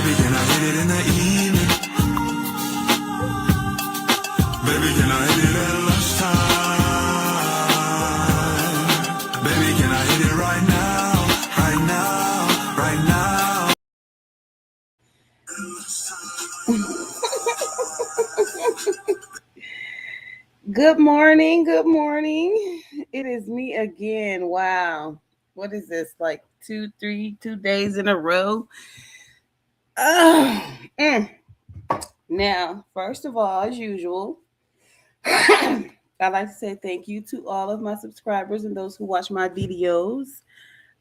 Baby, can I hit it in the evening? Baby, can I hit it at lunchtime? Baby, can I hit it right now? Right now, right now. Good morning. Good morning. It is me again. Wow. What is this? Like 2 days in a row? Oh, mm. Now, first of all, as usual, I'd like to say thank you to all of my subscribers and those who watch my videos.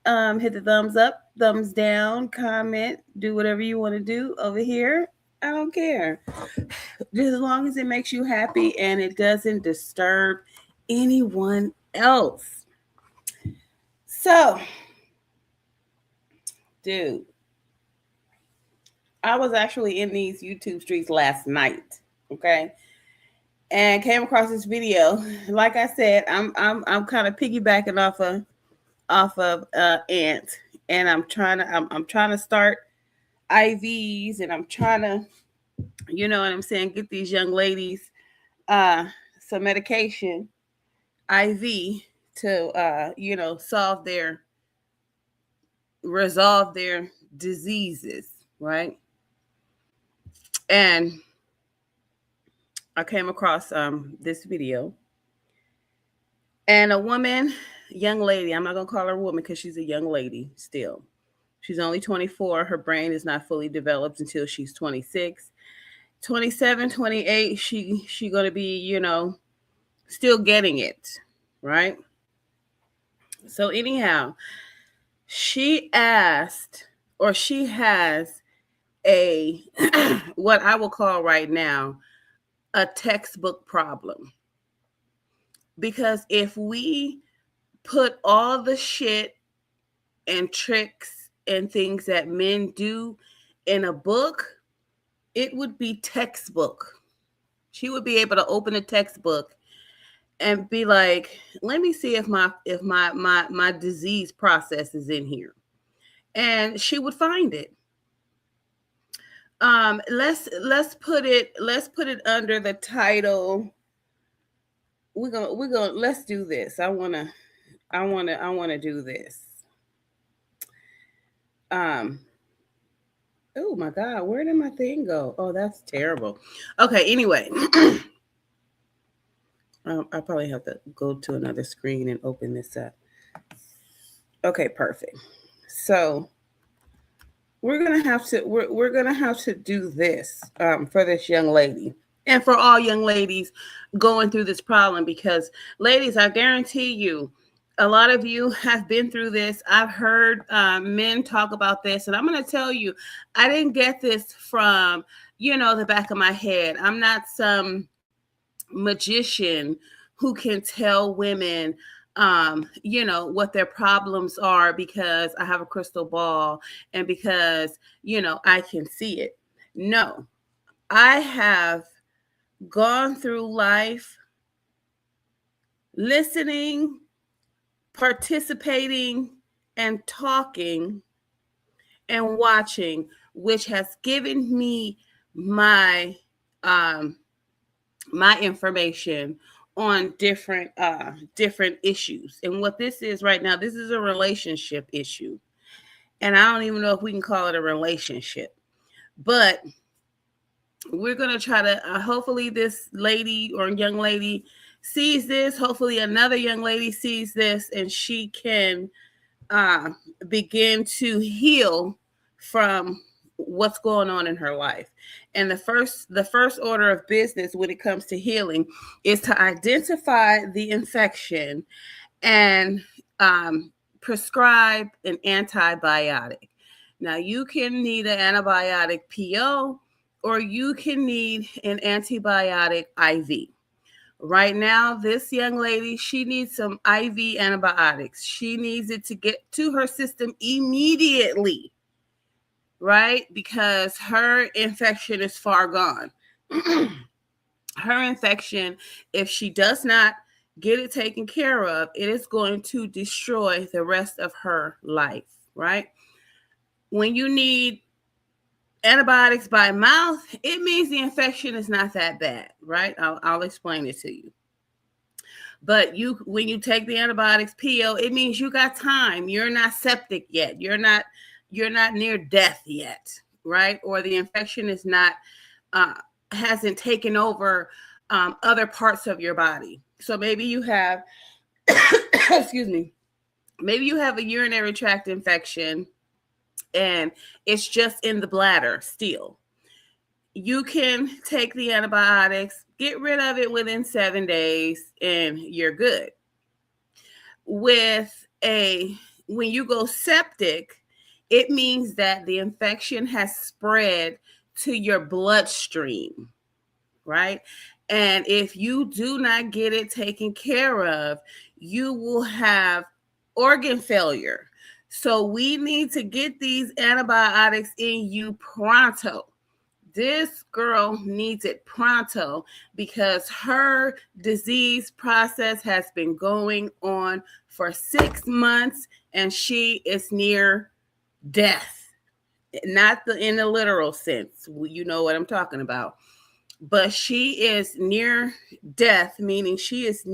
Hit the thumbs up, thumbs down, comment, do whatever you want to do over here. I don't care. Just as long as it makes you happy and it doesn't disturb anyone else. So, dude, I was actually in these YouTube streets last night, okay, and came across this video. Like I said, I'm kind of piggybacking off of Ant, and I'm trying to start IVs, and I'm trying to, you know what I'm saying, get these young ladies uh some medication IV to resolve their diseases, right? And I came across this video, and a woman, young lady, I'm not gonna call her a woman because she's a young lady still. She's only 24. Her brain is not fully developed until she's 26. 27, 28, she gonna be, still getting it, right? So anyhow, she asked, or she has a what I will call right now a textbook problem. Because if we put all the shit and tricks and things that men do in a book, it would be textbook. She would be able to open a textbook and be like, let me see if my disease process is in here. And she would find it. Let's put it under the title. We're gonna let's do this. I wanna do this. Um oh my god, where did my thing go? Oh, that's terrible. Okay, anyway. I probably have to go to another screen and open this up. Okay, perfect. So we're gonna have to do this for this young lady and for all young ladies going through this problem, because ladies, I guarantee you, a lot of you have been through this. I've heard men talk about this, and I'm going to tell you, I didn't get this from the back of my head. I'm not some magician who can tell women what their problems are because I have a crystal ball and because I can see it. No, I have gone through life listening, participating, and talking and watching, which has given me my my information on different issues. And what this is right now, this is a relationship issue. And I don't even know if we can call it a relationship. But we're going to try to hopefully this lady or young lady sees this. Hopefully another young lady sees this and she can uh, begin to heal from what's going on in her life. And the first order of business when it comes to healing is to identify the infection and prescribe an antibiotic. Now you can need an antibiotic PO or you can need an antibiotic IV. Right now, this young lady, she needs some IV antibiotics. She needs it to get to her system immediately, right? Because her infection is far gone. Her infection, if she does not get it taken care of, it is going to destroy the rest of her life, right? When you need antibiotics by mouth, it means the infection is not that bad, right? I'll explain it to you. But when you take the antibiotics PO, it means you got time. You're not septic yet. You're not near death yet, right? Or the infection is not hasn't taken over other parts of your body. So maybe you have, excuse me, maybe you have a urinary tract infection and it's just in the bladder still. You can take the antibiotics, get rid of it within 7 days, and you're good. When you go septic, it means that the infection has spread to your bloodstream, right? And if you do not get it taken care of, you will have organ failure. So we need to get these antibiotics in you pronto. This girl needs it pronto because her disease process has been going on for 6 months and she is near death. Not in the literal sense. You know what I'm talking about. But she is near death, meaning she is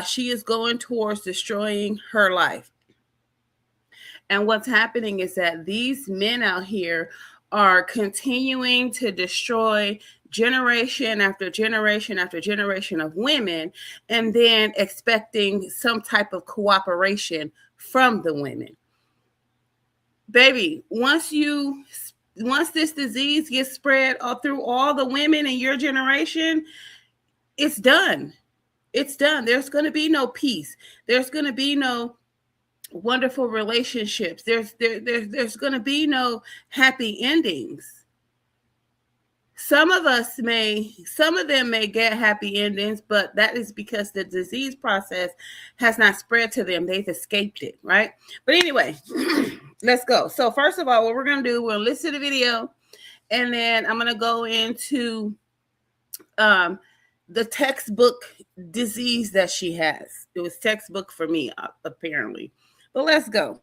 she is going towards destroying her life. And what's happening is that these men out here are continuing to destroy generation after generation after generation of women, and then expecting some type of cooperation from the women. Baby, once this disease gets spread through all the women in your generation, it's done. It's done. There's going to be no peace. There's going to be no wonderful relationships. There's going to be no happy endings. Some of them may get happy endings, but that is because the disease process has not spread to them. They've escaped it, right? But anyway, let's go. So first of all, what we're going to do, we'll listen to the video, and then I'm going to go into the textbook disease that she has. It was textbook for me, apparently. But let's go.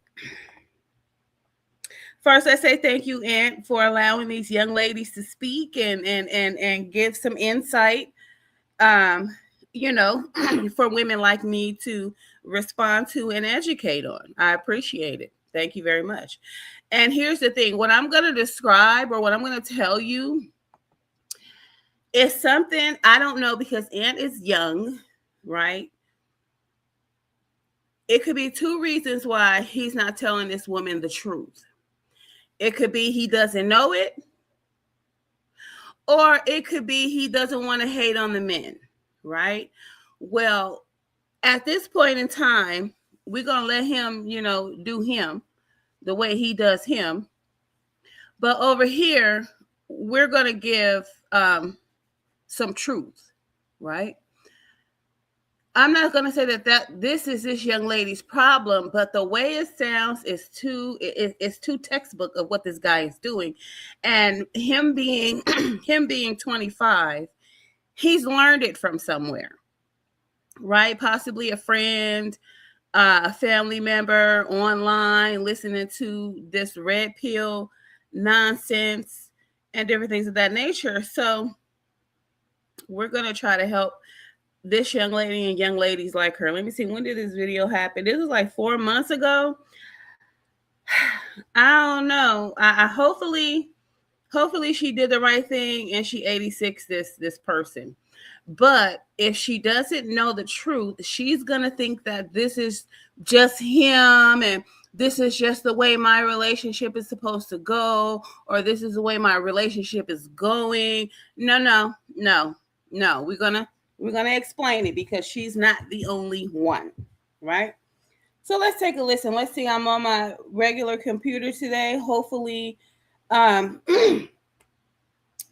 First, I say thank you, Aunt, for allowing these young ladies to speak and give some insight, for women like me to respond to and educate on. I appreciate it. Thank you very much. And here's the thing. What I'm going to describe or what I'm going to tell you is something I don't know because Aunt is young, right? It could be two reasons why he's not telling this woman the truth. It could be he doesn't know it, or it could be he doesn't want to hate on the men, right? Well, at this point in time, we're going to let him, do him the way he does him. But over here, we're going to give some truth, right? I'm not going to say that this is this young lady's problem, but the way it sounds is too textbook of what this guy is doing. And him being 25, he's learned it from somewhere, right? Possibly a friend, a family member, online, listening to this red pill nonsense and different things of that nature. So we're going to try to help this young lady and young ladies like her. Let me see. When did this video happen? This was like 4 months ago. I don't know. I hopefully she did the right thing and she 86 this person. But if she doesn't know the truth, she's going to think that this is just him and this is just the way my relationship is supposed to go, or this is the way my relationship is going. No. We're going to explain it because she's not the only one, right? So let's take a listen. Let's see. I'm on my regular computer today. Hopefully,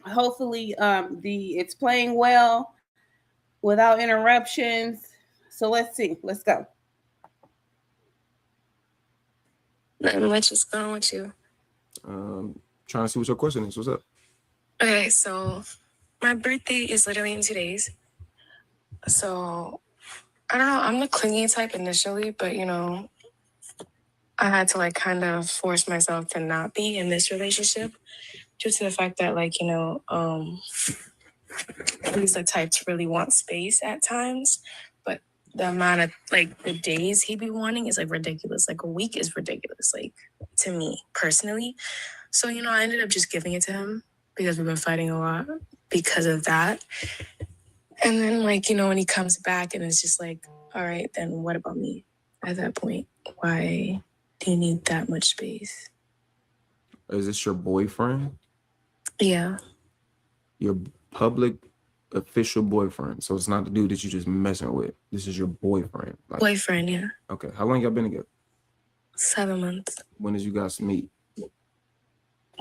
it's playing well without interruptions. So let's see. Let's go. Nothing much is going on with you. Trying to see what your question is. What's up? Okay, so my birthday is literally in 2 days. So I don't know. I'm the clingy type initially, but I had to like kind of force myself to not be in this relationship due to the fact that like, he's the type to really want space at times, but the amount of like the days he be wanting is like ridiculous. Like a week is ridiculous, like to me personally. So, I ended up just giving it to him because we've been fighting a lot because of that. And then like, when he comes back and it's just like, all right, then what about me at that point? Why do you need that much space? Is this your boyfriend? Yeah. Your public official boyfriend. So it's not the dude that you just messing with. This is your boyfriend. Like, Boyfriend, yeah. okay. How long y'all been together? 7 months. When did you guys meet?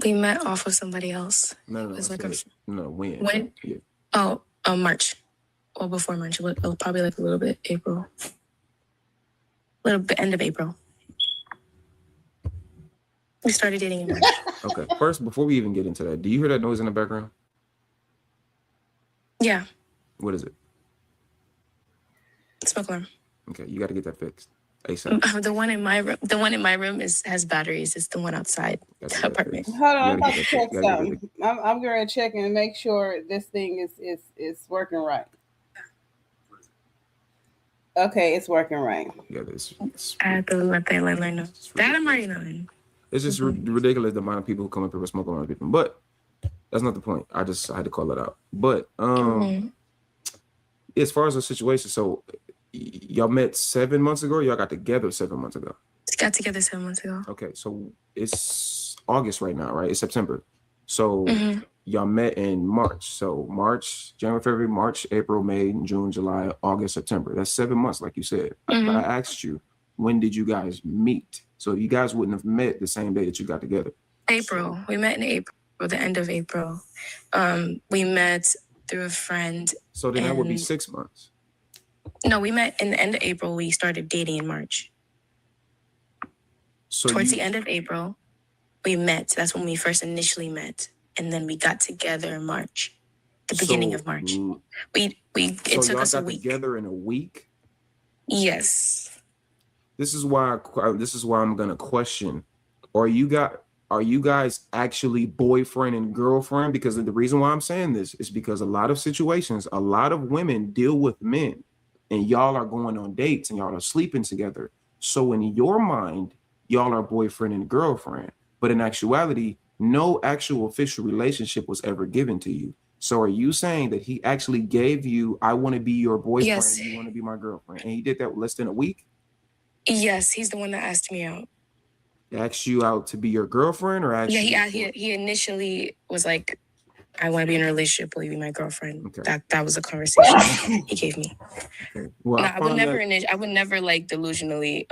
We met off of somebody else. No. It was like when? When? Yeah. Oh, March. Well, before March. Probably like a little bit April. Little bit end of April. We started dating in March. Okay. First, before we even get into that, do you hear that noise in the background? Yeah. What is it? Smoke alarm. Okay, you got to get that fixed ASAP. The one in my room has batteries. It's the one outside the apartment. Hold on, I'm about to check something. I'm going to check and make sure this thing is working right. Okay, it's working right. Yeah, I had to let the landlord know. That I'm already knowing. It's just ridiculous the amount of people who come up here with smoke alarm people. But that's not the point. I had to call it out. But as far as the situation, so y'all met 7 months ago, or y'all got together 7 months ago? We got together 7 months ago. Okay, so it's August right now, right? It's September. So y'all met in March. So March, January, February, March, April, May, June, July, August, September. That's 7 months, like you said. But I asked you, when did you guys meet? So you guys wouldn't have met the same day that you got together. April. We met in April, the end of April. We met through a friend. So then that would be 6 months. No, we met in the end of April. We started dating in March. So towards the end of April, we met. That's when we first initially met, and then we got together in March, the beginning of March. It took us a week. Together in a week. Yes. This is why I'm gonna question: Are you guys actually boyfriend and girlfriend? Because the reason why I'm saying this is because a lot of situations, a lot of women deal with men, and y'all are going on dates and y'all are sleeping together. So in your mind, y'all are boyfriend and girlfriend, but in actuality, no actual official relationship was ever given to you. So are you saying that he actually gave you, I want to be your boyfriend, yes. You want to be my girlfriend, and he did that less than a week? Yes, he's the one that asked me out. Asked you out to be your girlfriend, or he initially was like, I want to be in a relationship. Will you be my girlfriend? Okay. That was a conversation he gave me. Okay. Well, no, I would never like delusionally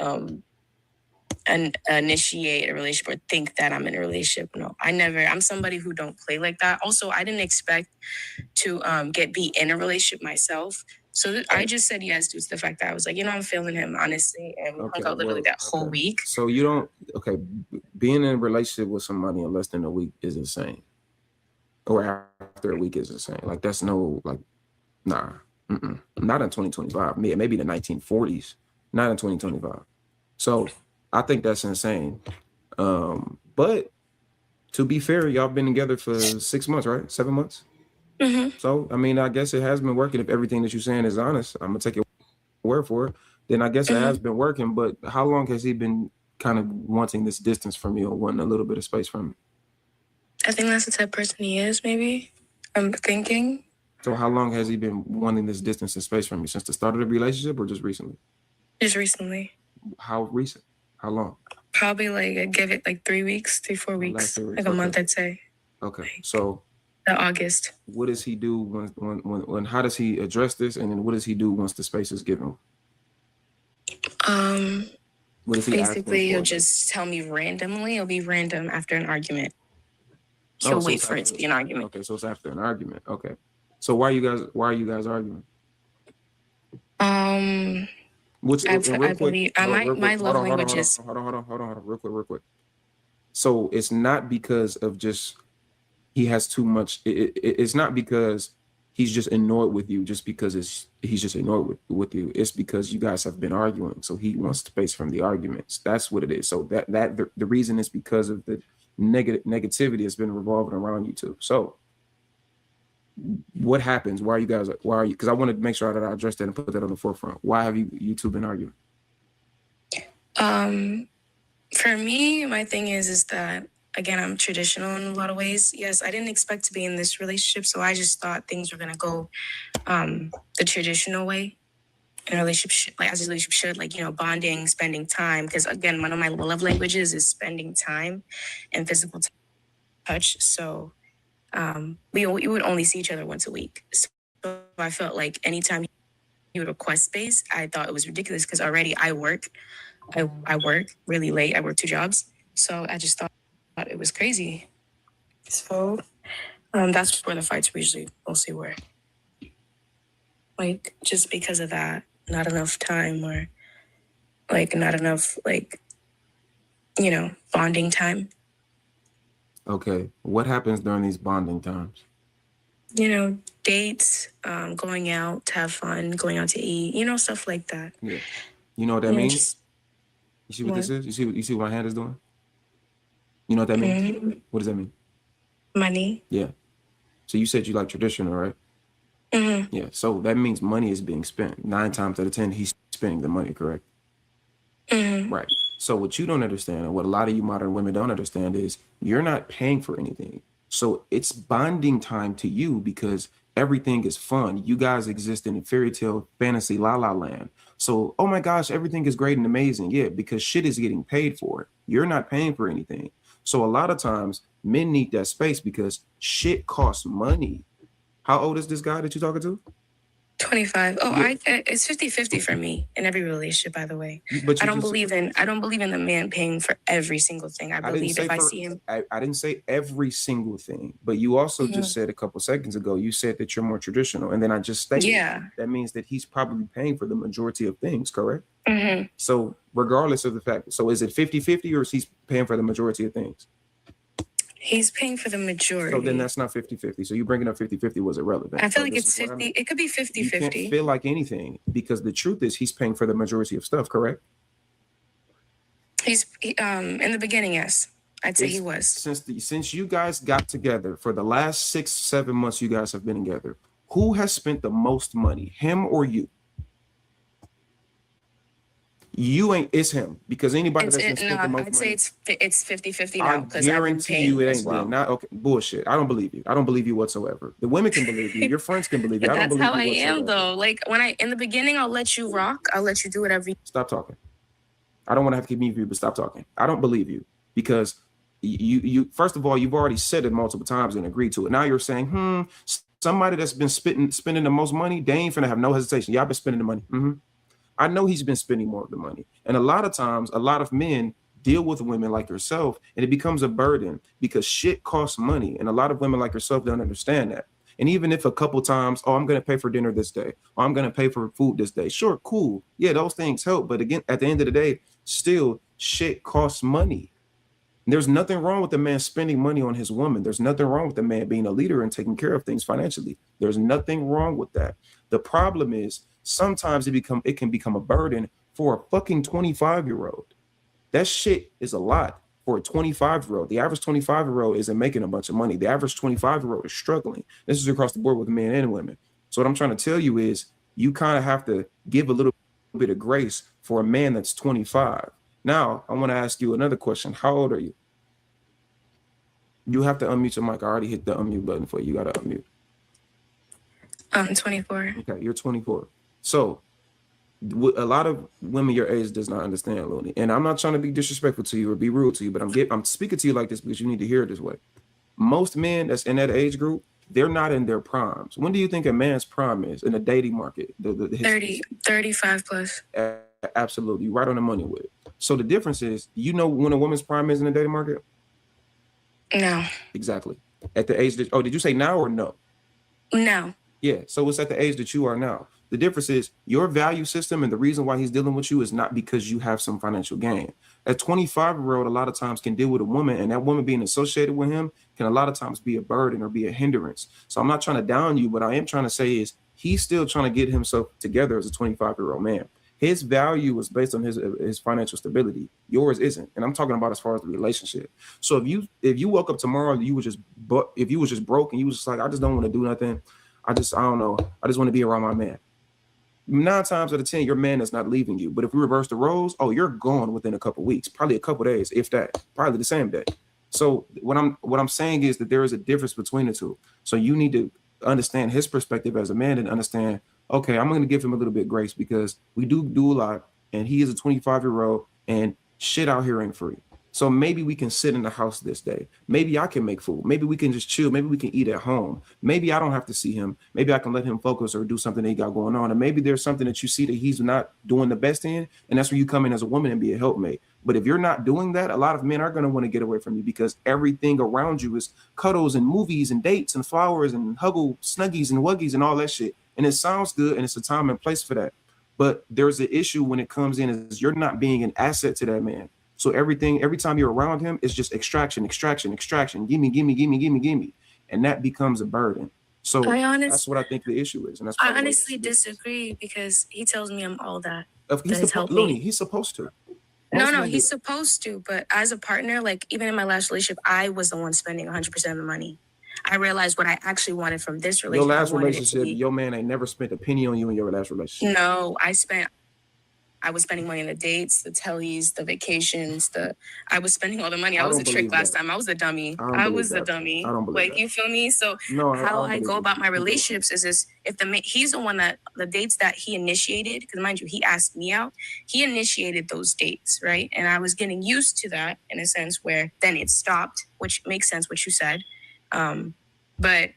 and initiate a relationship or think that I'm in a relationship. No, I'm somebody who don't play like that. Also, I didn't expect to be in a relationship myself. So I just said yes due to the fact that I was like, I'm feeling him, honestly. And we hung out literally that whole week. So being in a relationship with somebody in less than a week is insane. Or after a week is insane. Like, that's nah. Not in 2025. Maybe the 1940s. Not in 2025. So I think that's insane. But to be fair, y'all been together for 6 months, right? 7 months? Mm-hmm. So, I guess it has been working. If everything that you're saying is honest, I'm going to take your word for it. Then I guess it has been working. But how long has he been kind of wanting this distance from you or wanting a little bit of space from you? I think that's the type of person he is, maybe. I'm thinking. So how long has he been wanting this distance and space from you? Since the start of the relationship or just recently? Just recently. How recent? How long? Probably I'd give it 3 weeks, 3-4 weeks. Like a month, I'd say. Okay. So August. What does he do when how does he address this? And then what does he do once the space is given? What does he basically he'll just tell me randomly. It'll be random after an argument. He'll wait for it to be an argument. Okay, so it's after an argument. Okay. So why are you guys arguing? I believe my love language is. Hold on, real quick. So it's not because of just he has too much. It's not because he's just annoyed with you just because he's just annoyed with you. It's because you guys have been arguing, so he wants space from the arguments. That's what it is. So the reason is because of the negativity that's been revolving around you two. So what happens? Why are you? Because I want to make sure that I address that and put that on the forefront. Why have you two been arguing? For me, my thing is that, again, I'm traditional in a lot of ways. Yes, I didn't expect to be in this relationship, so I just thought things were gonna go the traditional way in a relationship, like as a relationship should, like, you know, bonding, spending time. Because again, one of my love languages is spending time and physical touch. So we would only see each other once a week. So I felt like anytime he would request space, I thought it was ridiculous because already I work really late. I work 2 jobs. So I just thought it was crazy. So that's where the fights usually mostly were. Like, just because of that, not enough time, or like not enough, like, you know, bonding time. Okay. What happens during these bonding times? You know, dates, going out to have fun, going out to eat, you know, stuff like that. Yeah. You know what that means? Just, you see what this is? You see what my hand is doing? You know what that means? Mm-hmm. What does that mean? Money. Yeah. So you said you like traditional, right? Mm-hmm. Yeah. So that means money is being spent. 9 times out of 10, he's spending the money, correct? Mm-hmm. Right. So what you don't understand, and what a lot of you modern women don't understand, is you're not paying for anything. So it's bonding time to you because everything is fun. You guys exist in a fairy tale fantasy la la land. So, oh my gosh, everything is great and amazing. Yeah, because shit is getting paid for. You're not paying for anything. So a lot of times men need that space because shit costs money. How old is this guy that you're talking to? 25. Oh, Yeah. It's 50-50 for me in every relationship, by the way. But I don't believe in the man paying for every single thing. I believe if I see him. I didn't say every single thing, but you also just said a couple seconds ago, you said that you're more traditional. And then I just stated that means that he's probably paying for the majority of things, correct? Mm-hmm. So regardless of the fact, so is it 50-50 or is he paying for the majority of things? He's paying for the majority. So then that's not 50-50. So you bringing up 50-50 was irrelevant. I feel like it's 50. It could be 50-50. You can't feel like anything because the truth is he's paying for the majority of stuff, correct? He's in the beginning, yes. I'd say he was. Since you guys got together for the last 6-7 months you guys have been together, who has spent the most money, him or you? You ain't, it's him, because anybody that's been spent the most I'd money. say it's 50-50 now. I guarantee you it ain't well. Not okay. Bullshit. I don't believe you. I don't believe you whatsoever. The women can believe you. Your friends can believe you. But I don't believe you whatsoever. That's how I am, though. Like in the beginning, I'll let you rock. I'll let you do whatever. Stop talking. I don't want to have to keep meeting you, but stop talking. I don't believe you because you first of all, you've already said it multiple times and agreed to it. Now you're saying, somebody that's been spending the most money, they ain't finna have no hesitation. Y'all been spending the money. I know he's been spending more of the money. And a lot of times, a lot of men deal with women like yourself and it becomes a burden because shit costs money. And a lot of women like yourself don't understand that. And even if a couple times, I'm going to pay for dinner this day, or I'm going to pay for food this day. Sure, cool. Yeah, those things help. But again, at the end of the day, still shit costs money. And there's nothing wrong with the man spending money on his woman. There's nothing wrong with the man being a leader and taking care of things financially. There's nothing wrong with that. The problem is sometimes it can become a burden for a fucking 25-year-old. That shit is a lot for a 25-year-old. The average 25-year-old isn't making a bunch of money. The average 25-year-old is struggling. This is across the board with men and women. So what I'm trying to tell you is you kind of have to give a little bit of grace for a man that's 25. Now, I want to ask you another question. How old are you? You have to unmute your mic. I already hit the unmute button for you. You got to unmute. I'm 24. Okay, you're 24. So a lot of women your age does not understand, Looney. And I'm not trying to be disrespectful to you or be rude to you, but I'm speaking to you like this because you need to hear it this way. Most men that's in that age group, they're not in their primes. When do you think a man's prime is in the dating market? 35 plus. Absolutely. Right on the money with it. So the difference is, you know when a woman's prime is in the dating market? No. Exactly. At the age that, did you say now or no? No. Yeah. So it's at the age that you are now. The difference is your value system, and the reason why he's dealing with you is not because you have some financial gain. A 25-year-old a lot of times can deal with a woman, and that woman being associated with him can a lot of times be a burden or be a hindrance. So I'm not trying to down you, but I am trying to say is he's still trying to get himself together as a 25-year-old man. His value is based on his financial stability. Yours isn't, and I'm talking about as far as the relationship. So if you woke up tomorrow, if you was just broke and you was just like, I just don't want to do nothing. I don't know. I just want to be around my man. 9 times out of 10, your man is not leaving you. But if we reverse the roles, oh, you're gone within a couple of weeks, probably a couple of days, if that, probably the same day. So what I'm saying is that there is a difference between the two. So you need to understand his perspective as a man and understand, okay, I'm going to give him a little bit of grace because we do a lot, and he is a 25-year-old, and shit out here ain't free. So maybe we can sit in the house this day. Maybe I can make food. Maybe we can just chill. Maybe we can eat at home. Maybe I don't have to see him. Maybe I can let him focus or do something that he got going on. And maybe there's something that you see that he's not doing the best in, and that's where you come in as a woman and be a helpmate. But if you're not doing that, a lot of men are going to want to get away from you because everything around you is cuddles and movies and dates and flowers and snuggies and wuggies and all that shit. And it sounds good, and it's a time and place for that. But there's an issue when it comes in is you're not being an asset to that man. So every time you're around him, it's just extraction. Gimme. And that becomes a burden. So that's what I think the issue is. And that's I honestly disagree because he tells me I'm all that. He's supposed to. No, he's supposed to. But as a partner, like even in my last relationship, I was the one spending 100% of the money. I realized what I actually wanted from this relationship. Your last relationship, your man ain't never spent a penny on you in your last relationship. No, I was spending money on the dates, the tellies, the vacations, I was spending all the money. I was a trick last time. I was a dummy. I was the dummy. I don't believe that. You feel me? So how I go about my relationships is this: if he's the one that the dates that he initiated, because mind you, he asked me out. He initiated those dates, right? And I was getting used to that in a sense where then it stopped, which makes sense what you said. But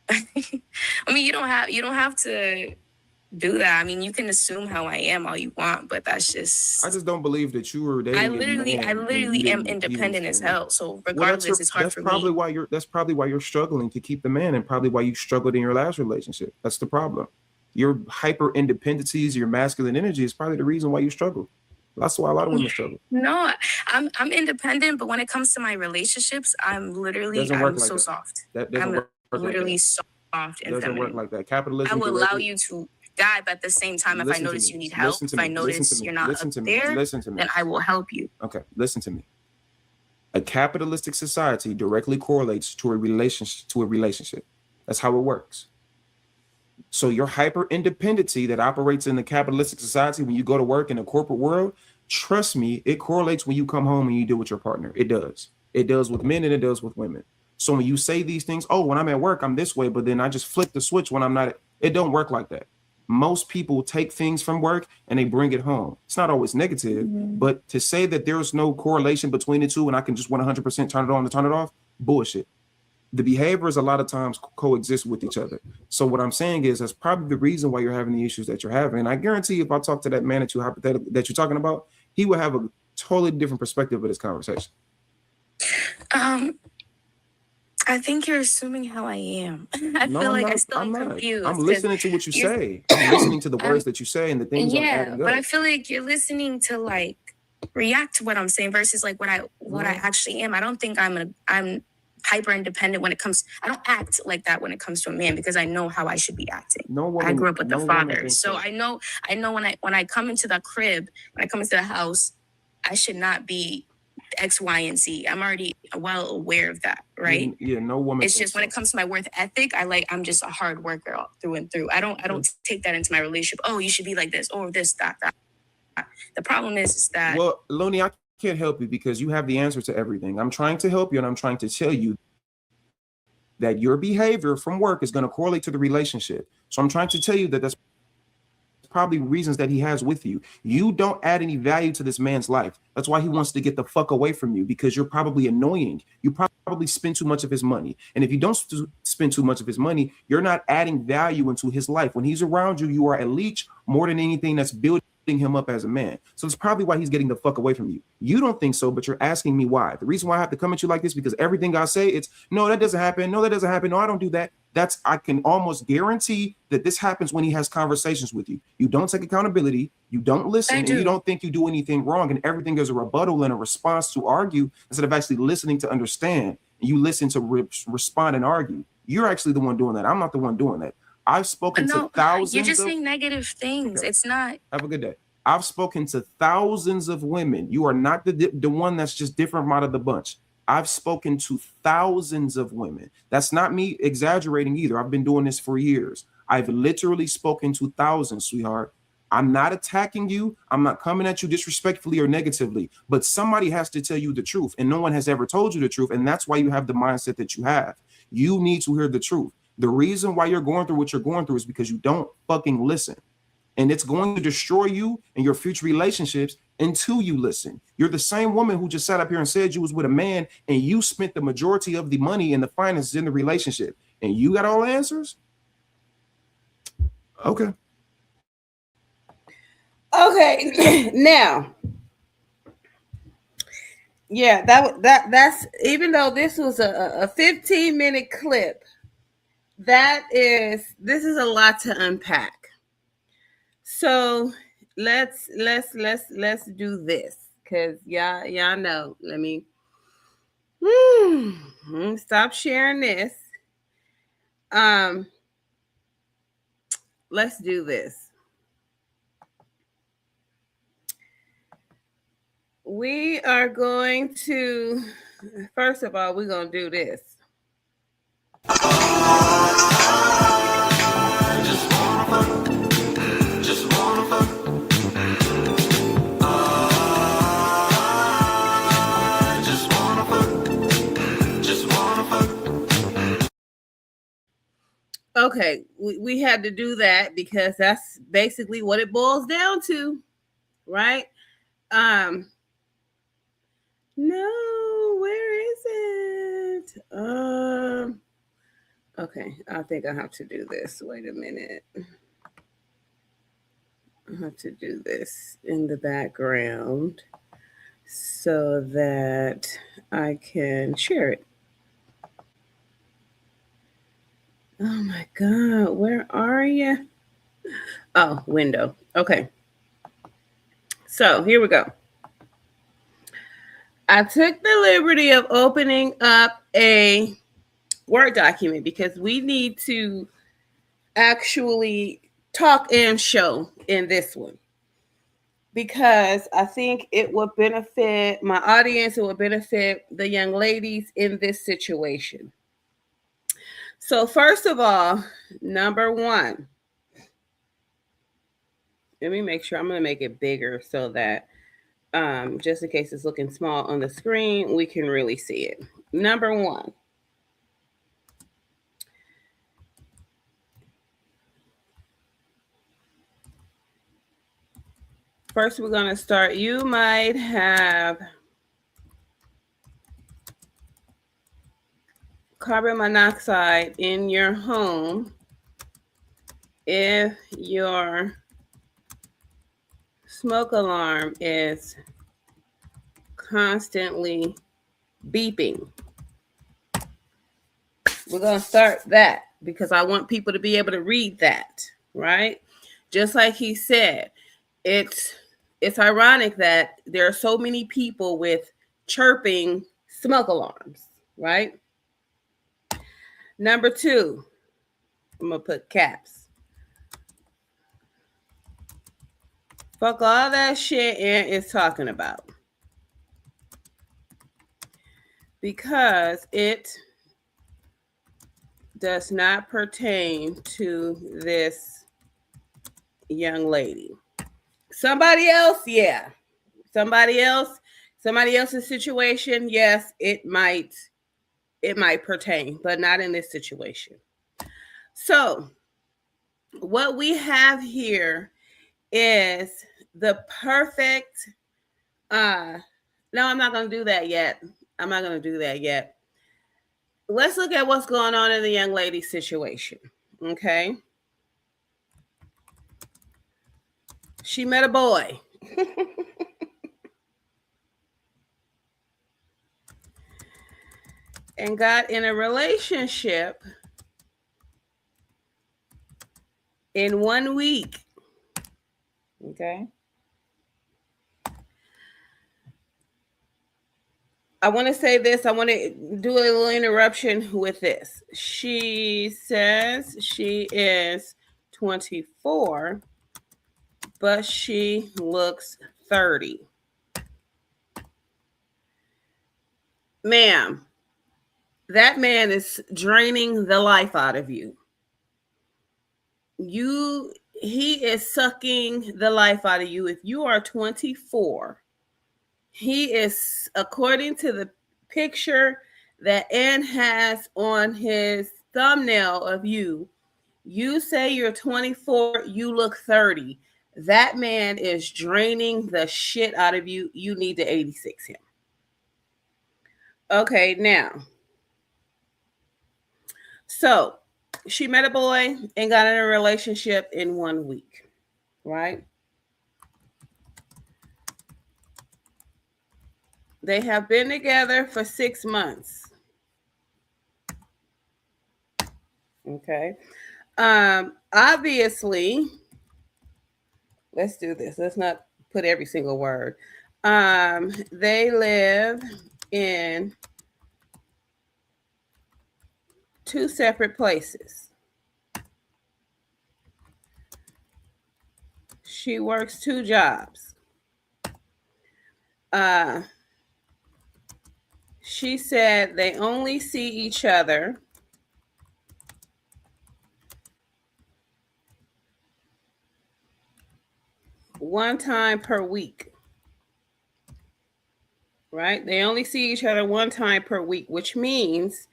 I mean, you don't have to do that. I mean, you can assume how I am all you want, but that's just. I just don't believe that you were dating. I literally am independent as hell. So regardless, it's hard for me. That's probably why you're struggling to keep the man, and probably why you struggled in your last relationship. That's the problem. Your hyper independencies, your masculine energy is probably the reason why you struggle. That's why a lot of women struggle. No, I'm independent, but when it comes to my relationships, I'm so soft. I'm literally soft and feminine. Doesn't work like that. Capitalism. I will allow you to die, but at the same time, if I notice you need help, if I notice you're not up there, then I will help you. Okay, listen to me. A capitalistic society directly correlates to a relationship. That's how it works. So your hyper independency that operates in the capitalistic society when you go to work in the corporate world, trust me, it correlates when you come home and you deal with your partner. It does. It does with men and it does with women. So when you say these things, oh, when I'm at work, I'm this way, but then I just flip the switch when I'm not, it don't work like that. Most people take things from work and they bring it home. It's not always negative, but to say that there's no correlation between the two and I can just 100% turn it on and turn it off, bullshit. The behaviors a lot of times coexist with each other. So what I'm saying is that's probably the reason why you're having the issues that you're having. And I guarantee if I talk to that man that you're talking about, he will have a totally different perspective of this conversation. I think you're assuming how I am. I feel like I'm confused. I'm listening to what you say. I'm listening to the words that you say and the things. Yeah, but I feel like you're listening to like react to what I'm saying versus like what I actually am. I don't think I'm hyper independent when it comes. I don't act like that when it comes to a man because I know how I should be acting. I grew up with the father, so I know when I come into the crib, when I come into the house, I should not be X, Y, and Z. I'm already well aware of that, right? Yeah, no woman. It's just when it comes to my work ethic, I'm just a hard worker through and through. I don't take that into my relationship. Oh, you should be like this, or this, that. The problem is that. Well, Loni, I can't help you because you have the answer to everything. I'm trying to help you, and I'm trying to tell you that your behavior from work is going to correlate to the relationship. So I'm trying to tell you that that's probably reasons that he has with you. You don't add any value to this man's life. That's why he wants to get the fuck away from you, because you're probably annoying. You probably spend too much of his money. And if you don't spend too much of his money, you're not adding value into his life. When he's around you, you are a leech more than anything that's building him up as a man. So it's probably why he's getting the fuck away from you. You don't think so, but you're asking me why. The reason why I have to come at you like this, because everything I say, it's no, that doesn't happen. No, that doesn't happen. No, I don't do that. I can almost guarantee that this happens when he has conversations with you. You don't take accountability. You don't listen. And you don't think you do anything wrong. And everything is a rebuttal and a response to argue instead of actually listening to understand. And you listen to respond and argue. You're actually the one doing that. I'm not the one doing that. I've spoken to thousands. You're just saying negative things. Okay. It's not. Have a good day. I've spoken to thousands of women. You are not the one that's just different out of the bunch. I've spoken to thousands of women. That's not me exaggerating either. I've been doing this for years. I've literally spoken to thousands, sweetheart. I'm not attacking you. I'm not coming at you disrespectfully or negatively, but somebody has to tell you the truth, and no one has ever told you the truth, and that's why you have the mindset that you have. You need to hear the truth. The reason why you're going through what you're going through is because you don't fucking listen. And it's going to destroy you and your future relationships until you listen. You're the same woman who just sat up here and said you was with a man and you spent the majority of the money and the finances in the relationship. And you got all the answers? Okay. Okay. Now, yeah, that's even though this was a 15-minute clip, this is a lot to unpack. So let's do this, because y'all know. Let me stop sharing this. Let's do this. We are going to, first of all, we're going to do this. Okay, we had to do that because that's basically what it boils down to, right? No, where is it? Okay, I think I have to do this. Wait a minute. I have to do this in the background so that I can share it. Oh my God, where are you? Oh, window. Okay. So here we go. I took the liberty of opening up a Word document because we need to actually talk and show in this one. Because I think it would benefit my audience, it would benefit the young ladies in this situation. So first of all, number one, let me make sure I'm going to make it bigger so that just in case it's looking small on the screen, we can really see it. Number one, first we're going to start. You might have carbon monoxide in your home if your smoke alarm is constantly beeping. We're going to start that because I want people to be able to read that, right? Just like he said, it's ironic that there are so many people with chirping smoke alarms, right? Number two, I'm going to put caps. Fuck all that shit Ant is talking about. Because it does not pertain to this young lady. Somebody else, yeah. Somebody else's situation, yes, it might pertain, but not in this situation. So what we have here is the perfect, no, I'm not going to do that yet. Let's look at what's going on in the young lady's situation, okay? She met a boy. And got in a relationship in 1 week. Okay. I want to say this. I want to do a little interruption with this. She says she is 24, but she looks 30. Ma'am, that man is draining the life out of you. He is sucking the life out of you. If you are 24, he is, according to the picture that Ann has on his thumbnail of you, you say you're 24, you look 30. That man is draining the shit out of you. You need to 86 him. Okay, now. So she met a boy and got in a relationship in 1 week, right? They have been together for 6 months. Okay. Obviously, let's do this. Let's not put every single word. They live in 2 separate places. She works 2 jobs. She said they only see each other one time per week. Right? They only see each other one time per week, which means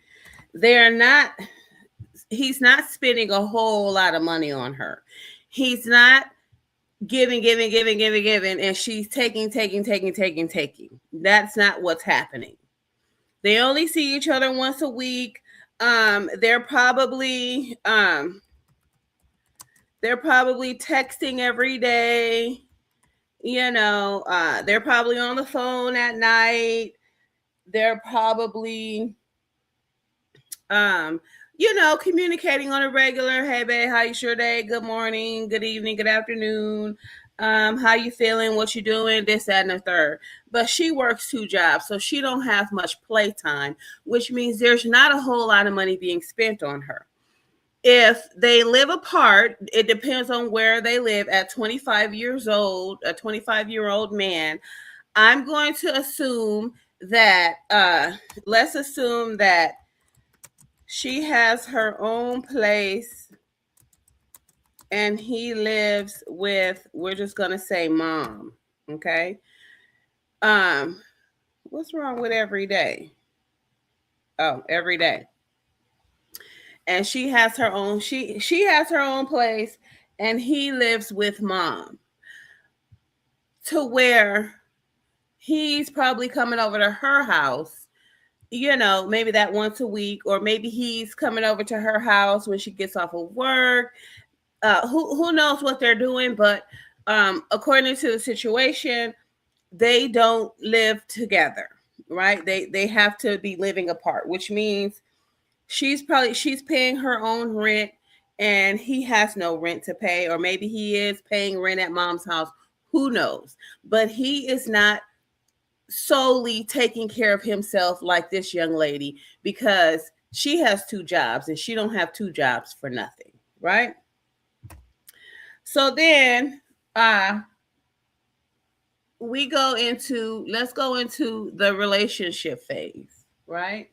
he's not spending a whole lot of money on her. He's not giving, and she's taking. That's not what's happening. They only see each other once a week. They're probably texting every day. They're probably on the phone at night. They're probably communicating on a regular. Hey babe, how you your day? Good morning, good evening, good afternoon. How you feeling? What you doing? This, that, and the third. But she works 2 jobs, so she don't have much playtime, which means there's not a whole lot of money being spent on her. If they live apart, it depends on where they live. At 25 years old, a 25-year-old man, I'm going to assume that, let's assume that she has her own place and he lives with, we're just going to say mom. Okay. What's wrong with every day? Oh, every day. And she has her own, she has her own place and he lives with mom, to where he's probably coming over to her house, maybe that once a week, or maybe he's coming over to her house when she gets off of work. Who knows what they're doing, but according to the situation, they don't live together, right? They have to be living apart, which means she's paying her own rent and he has no rent to pay, or maybe he is paying rent at mom's house. Who knows? But he is not solely taking care of himself like this young lady, because she has 2 jobs and she don't have 2 jobs for nothing, right? So then let's go into the relationship phase, right?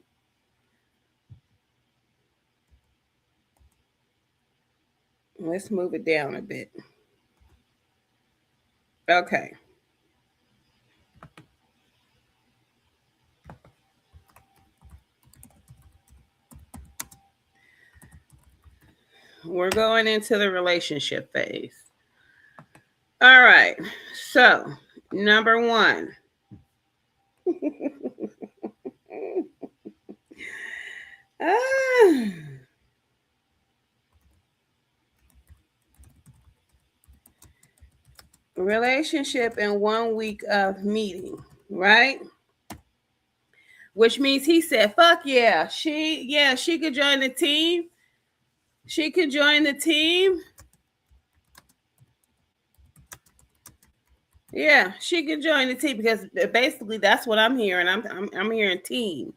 Let's move it down a bit. Okay. We're going into the relationship phase. All right. So, number 1. Relationship in 1 week of meeting, right? Which means he said, fuck yeah. She could join the team. She could join the team. Yeah, she could join the team because basically that's what I'm hearing. I'm hearing team.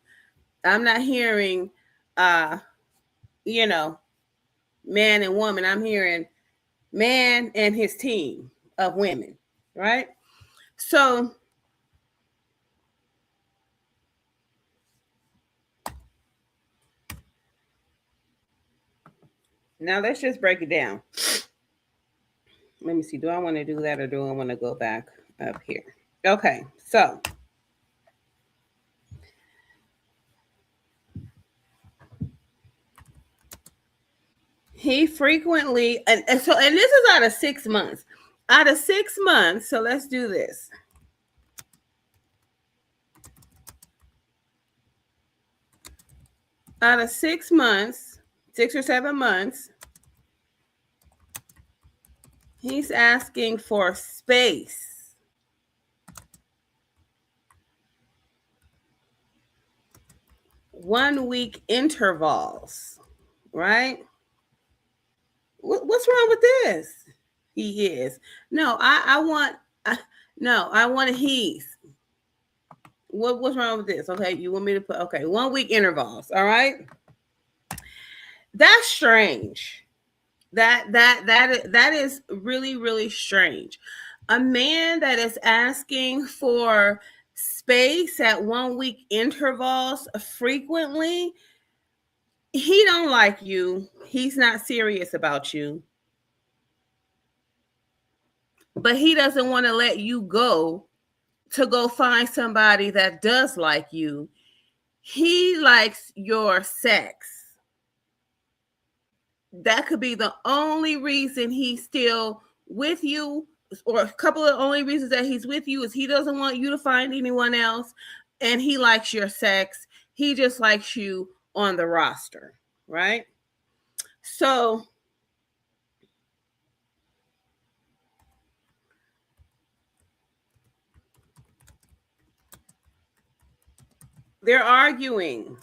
I'm not hearing you know, man and woman. I'm hearing man and his team of women, right? So now let's just break it down. Let me see. Do I want to do that or do I want to go back up here? Okay, so he frequently and this is out of 6 months. Out of 6 months, so let's do this. Out of 6 months, 6 or 7 months, he's asking for space. One week intervals, right? What's wrong with this? He is. No, I want a he's. What's wrong with this? Okay, you want me to put 1 week intervals, all right? That's strange. That is really, really strange. A man that is asking for space at 1 week intervals frequently, he don't like you. He's not serious about you. But he doesn't want to let you go to go find somebody that does like you. He likes your sex. That could be the only reason he's still with you, or a couple of only reasons that he's with you is he doesn't want you to find anyone else, and he likes your sex. He just likes you on the roster, right? So they're arguing,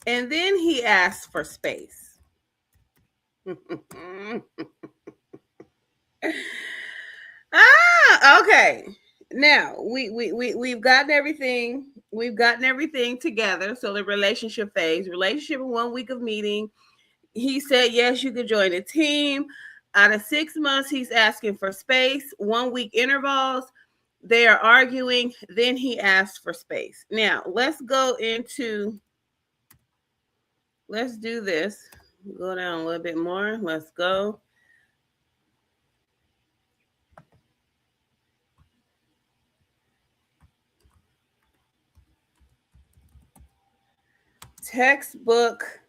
and then he asks for space. Okay. Now we've gotten everything. We've gotten everything together. So the relationship phase, relationship in 1 week of meeting. He said yes, you could join the team. Out of 6 months, he's asking for space. 1 week intervals. They are arguing. Then he asked for space. Now let's go into. Let's do this. Go down a little bit more. Let's go. Textbook.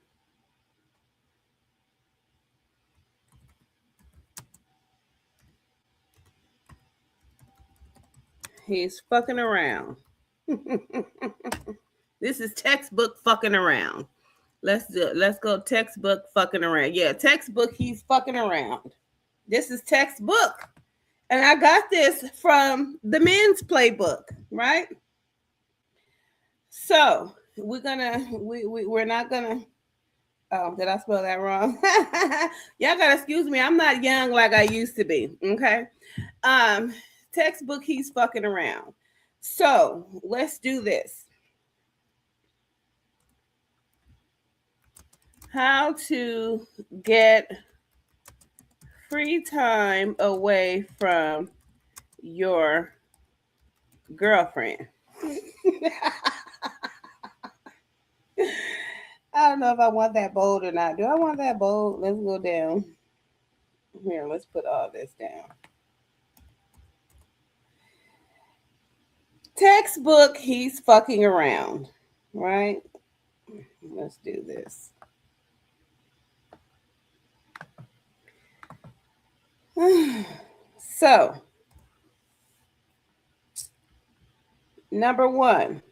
He's fucking around. This is textbook fucking around. Let's do it. Let's go textbook fucking around. Yeah, textbook he's fucking around. This is textbook. And I got this from the men's playbook, right? So we're not gonna. Oh, did I spell that wrong? Y'all gotta excuse me. I'm not young like I used to be. Okay. Textbook he's fucking around. So let's do this. How to get free time away from your girlfriend. I don't know if I want that bold or not. Do I want that bold? Let's go down. Here, let's put all this down. Textbook, he's fucking around, right? Let's do this. So, number one.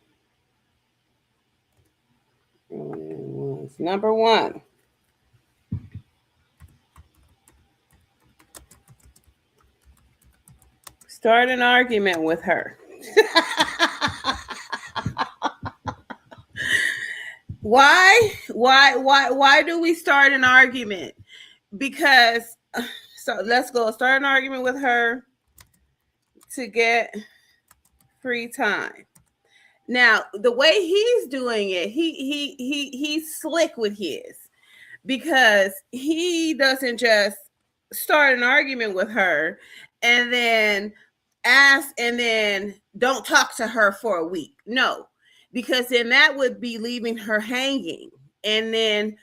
Number one. Start an argument with her. Why do we start an argument? Because so let's go start an argument with her to get free time. Now, the way he's doing it, he's slick with his, because he doesn't just start an argument with her and then ask and then don't talk to her for a week. No, because then that would be leaving her hanging. And then,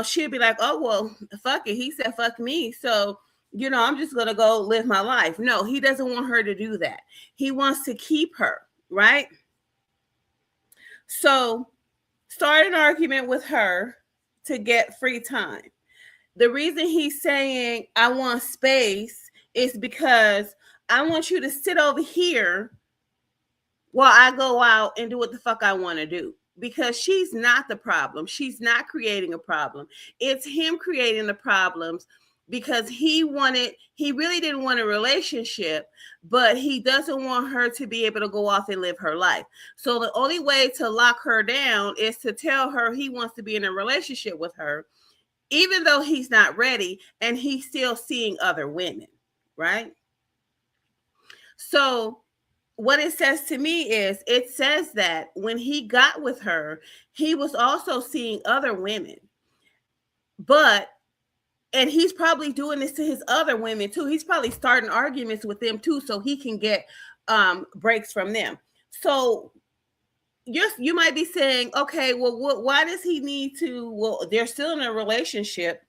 she'll be like, oh, well, fuck it. He said, fuck me. So, I'm just going to go live my life. No, he doesn't want her to do that. He wants to keep her, right? So start an argument with her to get free time. The reason he's saying I want space is because I want you to sit over here while I go out and do what the fuck I want to do. Because she's not the problem. She's not creating a problem. It's him creating the problems, because he really didn't want a relationship, but he doesn't want her to be able to go off and live her life. So the only way to lock her down is to tell her he wants to be in a relationship with her, even though he's not ready and he's still seeing other women, right? So what it says to me is, it says that when he got with her, he was also seeing other women. And he's probably doing this to his other women too. He's probably starting arguments with them too, so he can get breaks from them. So you might be saying, okay, well, why does he need to? Well, they're still in a relationship.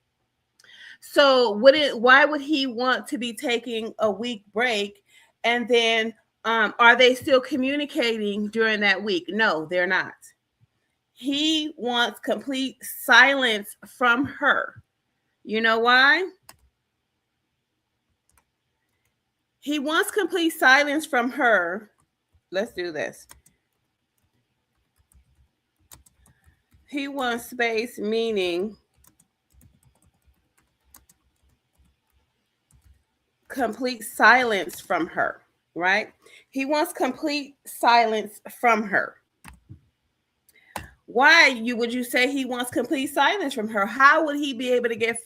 So why would he want to be taking a week break? And then are they still communicating during that week? No, they're not. He wants complete silence from her. You know why? He wants complete silence from her. Let's do this. He wants space, meaning complete silence from her, right? He wants complete silence from her. Why would you say he wants complete silence from her? How would he be able to get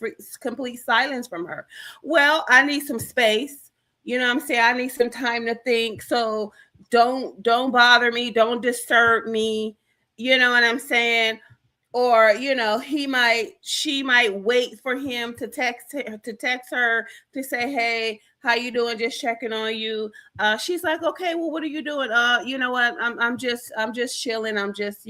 complete silence from her? Well, I need some space. You know what I'm saying? I need some time to think. So don't bother me. Don't disturb me. You know what I'm saying? Or, she might wait for him to text her to say, hey, how you doing? Just checking on you. She's like, okay, well, what are you doing? You know what? I'm just chilling. I'm just,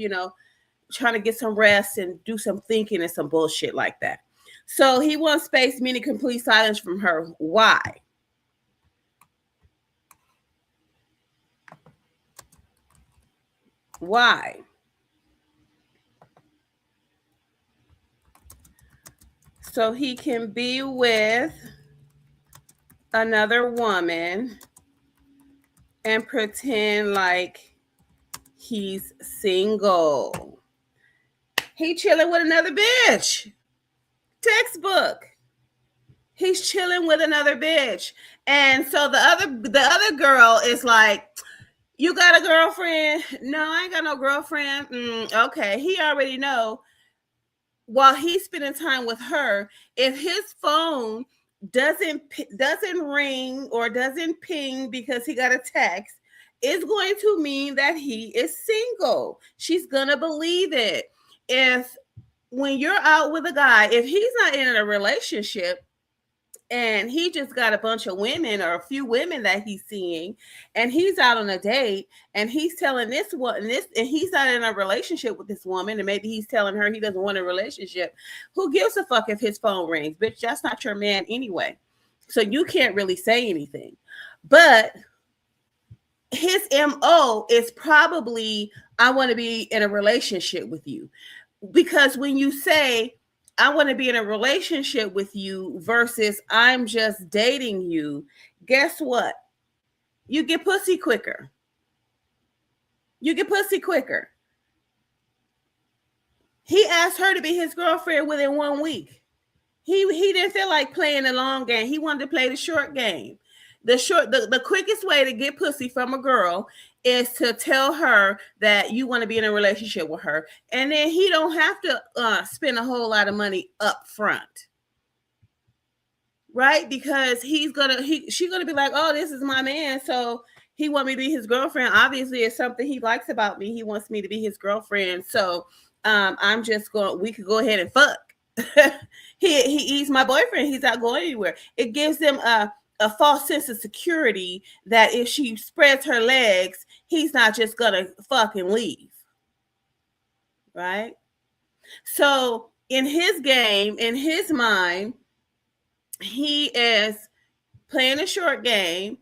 trying to get some rest and do some thinking and some bullshit like that. So he wants space, meaning complete silence from her. Why? Why? So he can be with another woman and pretend like he's single. He chilling with another bitch. Textbook. He's chilling with another bitch. And so the other girl is like, you got a girlfriend? No, I ain't got no girlfriend. Okay. He already know. While he's spending time with her, if his phone doesn't ring or doesn't ping because he got a text, it's going to mean that he is single. She's gonna believe it. If when you're out with a guy, if he's not in a relationship and he just got a bunch of women or a few women that he's seeing, and he's out on a date and he's telling this one and he's not in a relationship with this woman, and maybe he's telling her he doesn't want a relationship, who gives a fuck if his phone rings? Bitch, that's not your man anyway. So you can't really say anything. But his MO is probably, I want to be in a relationship with you. Because when you say, I want to be in a relationship with you versus I'm just dating you, guess what? You get pussy quicker. You get pussy quicker. He asked her to be his girlfriend within 1 week. He didn't feel like playing the long game. He wanted to play the short game. The quickest way to get pussy from a girl is to tell her that you want to be in a relationship with her, and then he don't have to spend a whole lot of money up front, right? Because she's gonna be like, oh, this is my man, so he want me to be his girlfriend. Obviously, it's something he likes about me. He wants me to be his girlfriend, so we could go ahead and fuck. He's my boyfriend. He's not going anywhere. It gives them a false sense of security that if she spreads her legs, he's not just gonna fucking leave, right? So in his game, in his mind, he is playing a short game.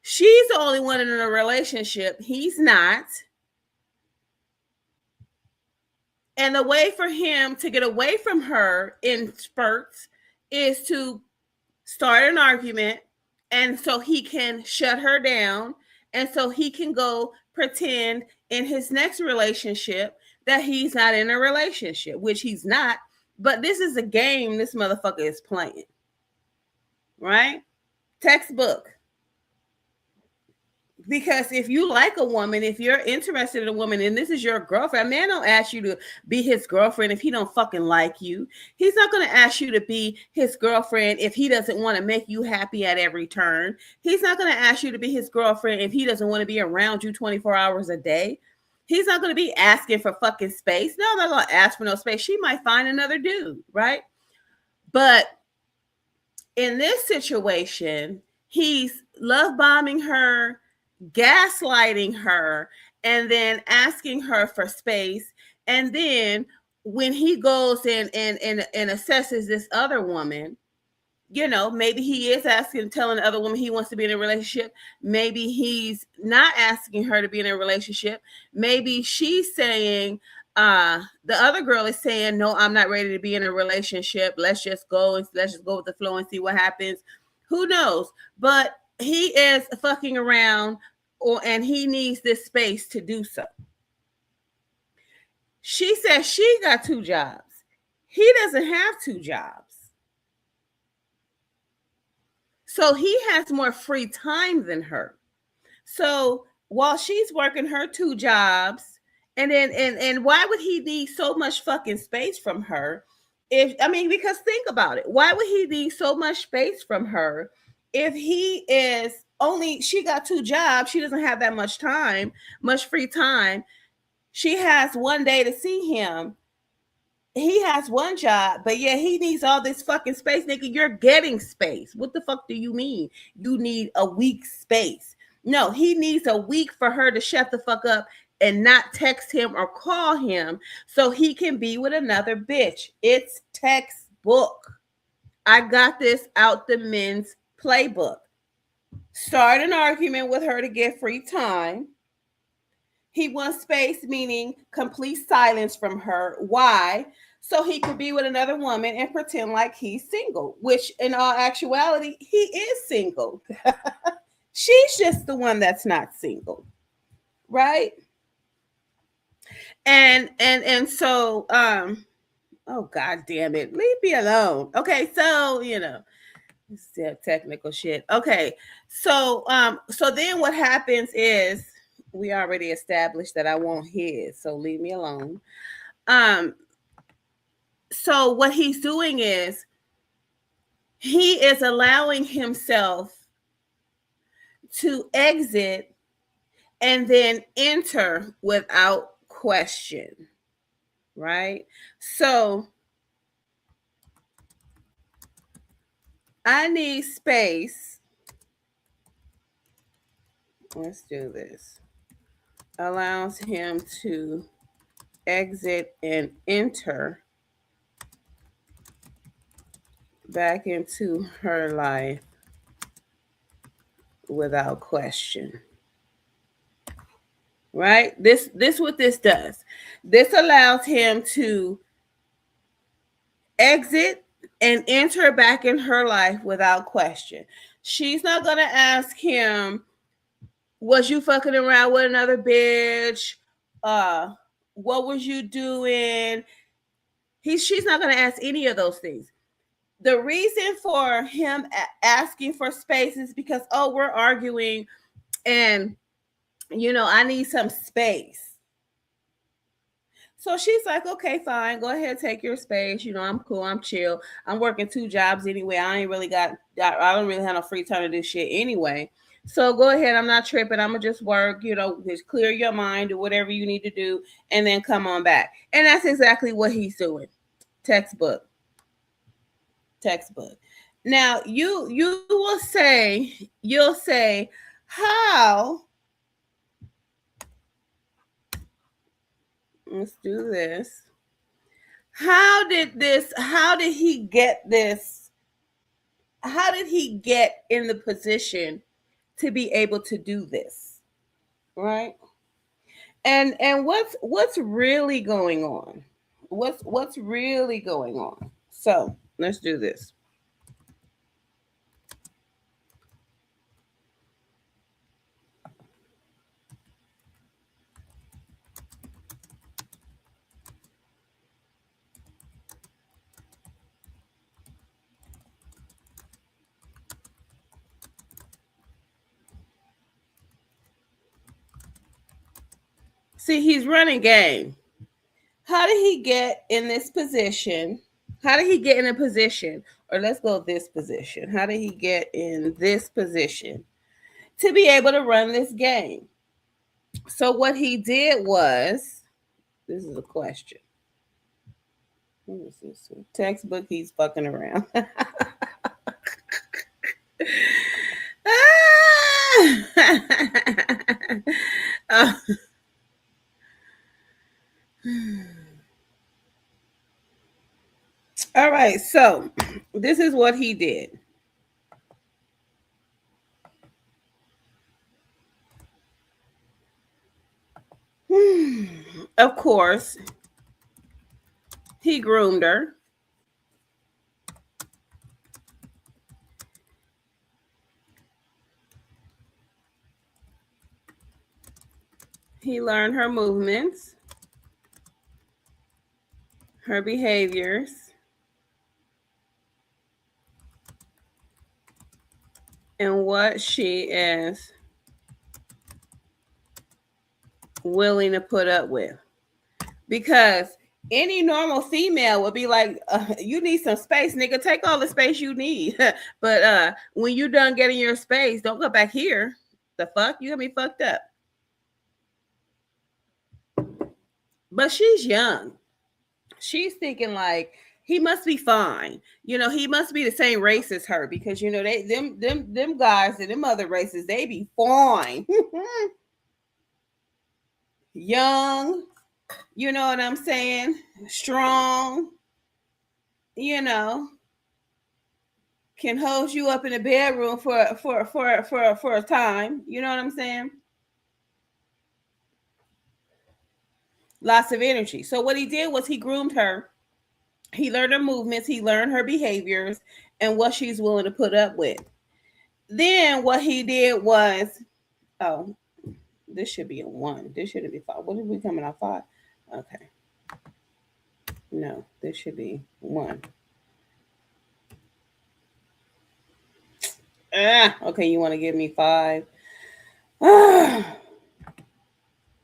She's the only one in a relationship. He's not. And the way for him to get away from her in spurts is to start an argument, and so he can shut her down, and so he can go pretend in his next relationship that he's not in a relationship, which he's not. But this is a game this motherfucker is playing, right? Textbook. Because if you like a woman, if you're interested in a woman and this is your girlfriend, a man don't ask you to be his girlfriend if he don't fucking like you. He's not going to ask you to be his girlfriend if he doesn't want to make you happy at every turn. He's not going to ask you to be his girlfriend if he doesn't want to be around you 24 hours a day. He's not going to be asking for fucking space. No, I'm not going to ask for no space. She might find another dude, right? But in this situation, he's love bombing her, gaslighting her, and then asking her for space. And then when he goes and assesses this other woman, you know, maybe he is telling the other woman he wants to be in a relationship. Maybe he's not asking her to be in a relationship. Maybe she's saying, the other girl is saying, no, I'm not ready to be in a relationship. Let's just go with the flow and see what happens. Who knows? But he is fucking around, and he needs this space to do so. She says she got 2 jobs. He doesn't have 2 jobs. So he has more free time than her. So while she's working her 2 jobs, and why would he need so much fucking space from her? Because think about it. Why would he need so much space from her if she got 2 jobs? She doesn't have that much time, much free time. She has 1 day to see him. He has 1 job, but yeah, he needs all this fucking space. Nigga, you're getting space. What the fuck do you mean? You need a week's space. No, he needs a week for her to shut the fuck up and not text him or call him so he can be with another bitch. It's textbook. I got this out the men's playbook. Start an argument with her to get free time. He wants space, meaning complete silence from her. Why? So he could be with another woman and pretend like he's single, which in all actuality, he is single. She's just the one that's not single, right? And so, oh God damn it, leave me alone. Okay, so this is technical shit. Okay, so then what happens is we already established that I want his, so leave me alone. So what he's doing is he is allowing himself to exit and then enter without question, right? So I need space. Let's do this. Allows him to exit and enter back into her life without question. Right? This what this does. This allows him to exit and enter back in her life without question. She's not going to ask him, was you fucking around with another bitch? What was you doing? She's not going to ask any of those things. the reason for him asking for space is because, oh, we're arguing and, I need some space. So she's like, okay, fine. Go ahead, take your space. I'm cool. I'm chill. I'm working 2 jobs anyway. I don't really have no free time to do shit anyway. So go ahead. I'm not tripping. I'm going to just work, just clear your mind, do whatever you need to do, and then come on back. And that's exactly what he's doing. Textbook. Now you'll say, how? Let's do this. How did he get this? How did he get in the position to be able to do this? Right? And what's really going on? What's really going on? So let's do this. See, he's running game. How did he get in this position? How did he get in a position? Or let's go this position. How did he get in this position to be able to run this game? So what he did was, this is a question. What is this? Textbook, he's fucking around. All right, so this is what he did. Of course, he groomed her. He learned her movements, her behaviors, and what she is willing to put up with. Because any normal female would be like, you need some space, nigga. Take all the space you need. But when you're done getting your space, don't go back here. The fuck? You got me fucked up. But she's young. She's thinking like, he must be fine. He must be the same race as her because them guys and them other races, they be fine. Young, you know what I'm saying? Strong, can hold you up in the bedroom for a time. You know what I'm saying? Lots of energy. So what he did was he groomed her. He learned her movements. He learned her behaviors and what she's willing to put up with. Then what he did was, oh, this should be a 1. This shouldn't be 5. What are we coming out 5? Okay. No, this should be 1. Okay, you want to give me 5?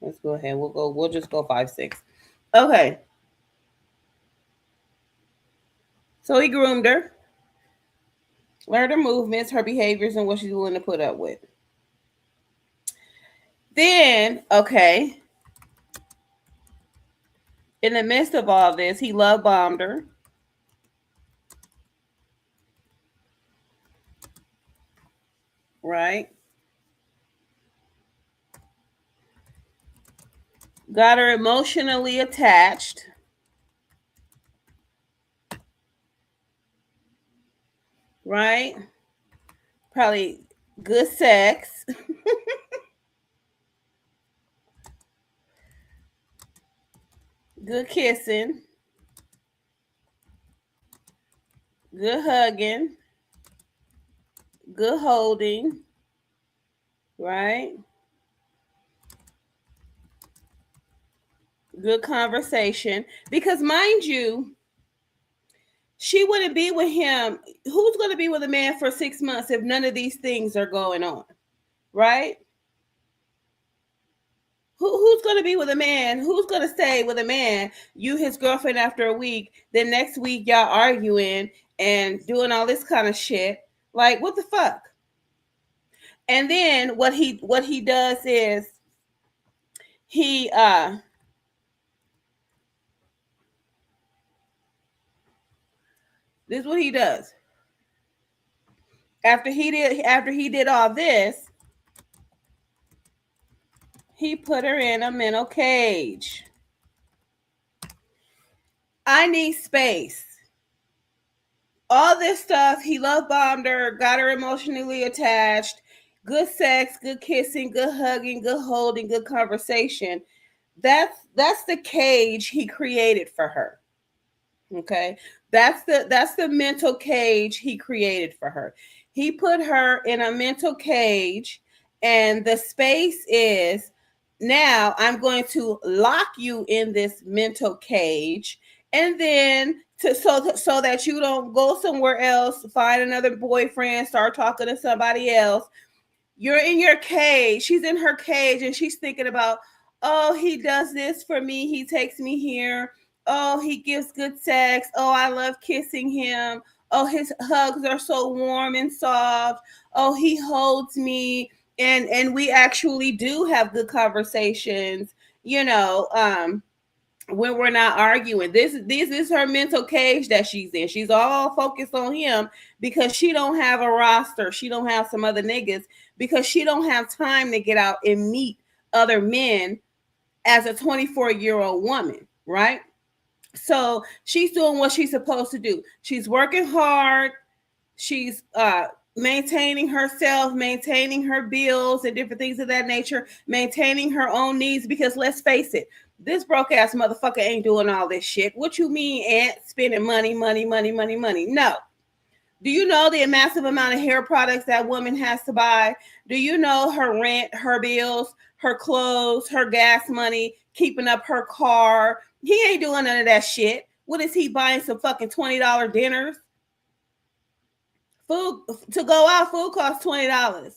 Let's go ahead. We'll just go 5, 6. Okay. So he groomed her, learned her movements, her behaviors, and what she's willing to put up with. Then, okay, in the midst of all this, he love bombed her. Right? Got her emotionally attached. Right? Probably good sex. Good kissing. Good hugging. Good holding. Right? Good conversation. Because mind you, she wouldn't be with him. Who's going to be with a man for 6 months if none of these things are going on? Right? Who's going to be with a man? Who's going to stay with a man? You, his girlfriend, after a week. Then next week, y'all arguing and doing all this kind of shit. Like, what the fuck? And then what he does is he this is what he does. After he did all this, he put her in a mental cage. I need space. All this stuff, he love bombed her, got her emotionally attached, good sex, good kissing, good hugging, good holding, good conversation. That's the cage he created for her. Okay? That's the mental cage he created for her. He put her in a mental cage, and the space is, now I'm going to lock you in this mental cage, and then so that you don't go somewhere else, find another boyfriend, start talking to somebody else. You're in your cage. She's in her cage, and she's thinking about, oh, he does this for me. He takes me here. Oh, he gives good sex. Oh, I love kissing him. Oh, his hugs are so warm and soft. Oh, he holds me. And we actually do have good conversations, when we're not arguing. This is her mental cage that she's in. She's all focused on him because she don't have a roster. She don't have some other niggas because she don't have time to get out and meet other men as a 24-year-old woman, right? So she's doing what she's supposed to do. She's working hard. She's maintaining herself, maintaining her bills and different things of that nature, maintaining her own needs, because let's face it, this broke ass motherfucker ain't doing all this shit. What you mean, Aunt, spending money? No. Do you know the massive amount of hair products that woman has to buy? Do you know her rent, her bills, her clothes, her gas money, keeping up her car? He ain't doing none of that shit. What is he buying? Some fucking $20 dinners? Food to go out, food costs $20.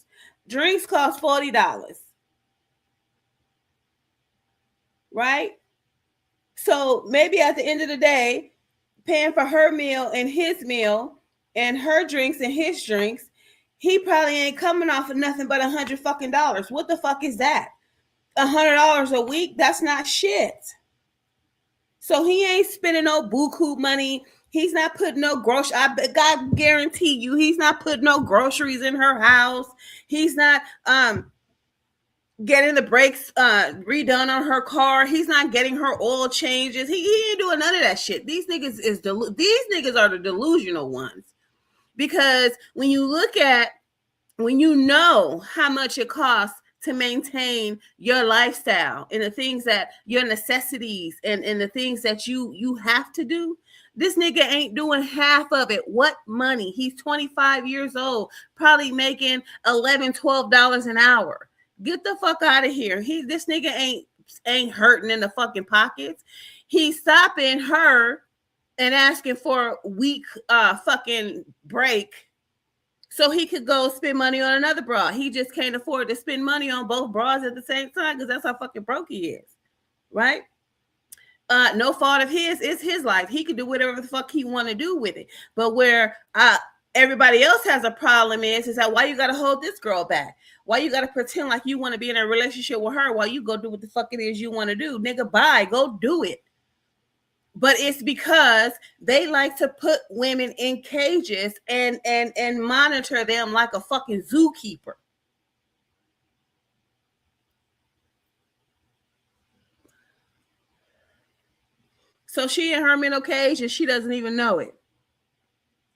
Drinks cost $40. Right? So maybe at the end of the day, paying for her meal and his meal and her drinks and his drinks, he probably ain't coming off of nothing but $100 fucking dollars. What the fuck is that? $100 a week? That's not shit. So he ain't spending no buku money. He's not putting no groceries. God guarantee you, he's not putting no groceries in her house. He's not getting the brakes redone on her car. He's not getting her oil changes. He ain't doing none of that shit. These niggas are the delusional ones. Because when you know how much it costs to maintain your lifestyle and the things that your necessities and the things that you have to do, this nigga ain't doing half of it. What money? He's 25 years old, probably making $11-12 an hour. Get the fuck out of here. This nigga ain't hurting in the fucking pockets. He's stopping her and asking for a week fucking break so he could go spend money on another bra. He just can't afford to spend money on both bras at the same time because that's how fucking broke he is, right? No fault of his. It's his life. He can do whatever the fuck he want to do with it. But where everybody else has a problem is that why you got to hold this girl back? Why you got to pretend like you want to be in a relationship with her while you go do what the fuck it is you want to do? Nigga, bye. Go do it. But it's because they like to put women in cages and monitor them like a fucking zookeeper. So she in her mental cage and she doesn't even know it.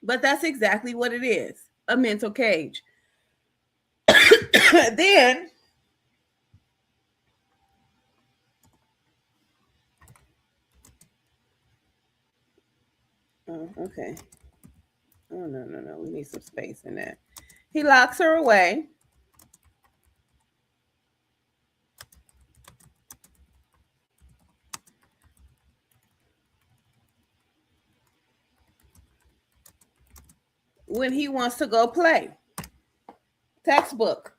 But that's exactly what it is, a mental cage. Then okay. Oh, no. We need some space in that. He locks her away. when he wants to go play. Textbook.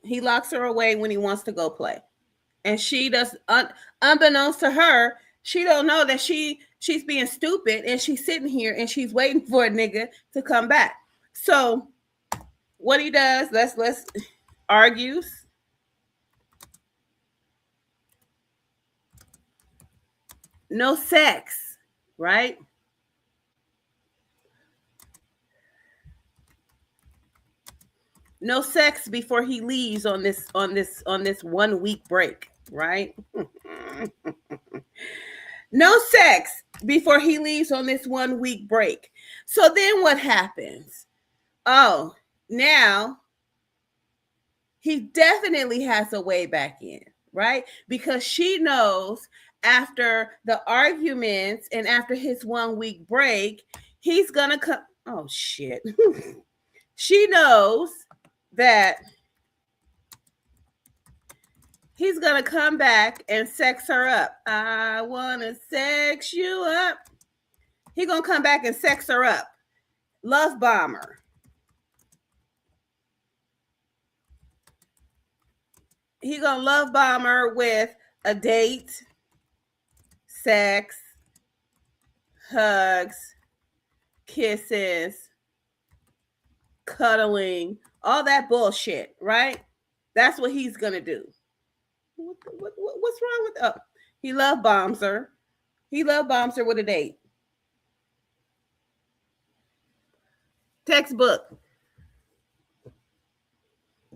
He locks her away when he wants to go play. And she does, unbeknownst to her, she don't know that she's being stupid, and she's sitting here and she's waiting for a nigga to come back. So what he does, let's argues. No sex, right? No sex before he leaves on this 1 week break, right? No sex before he leaves on this 1 week break. So then what happens? Oh, now he definitely has a way back in, right? Because she knows after the arguments and after his 1 week break, he's gonna come. Oh shit. She knows that he's gonna come back and sex her up. I wanna sex you up. He gonna come back and sex her up. Love bomber. He gonna love bomb her with a date, sex, hugs, kisses, cuddling, all that bullshit, right? That's what he's gonna do. What's wrong with? Oh, he love bombs her. He love bombs her with a date. Textbook.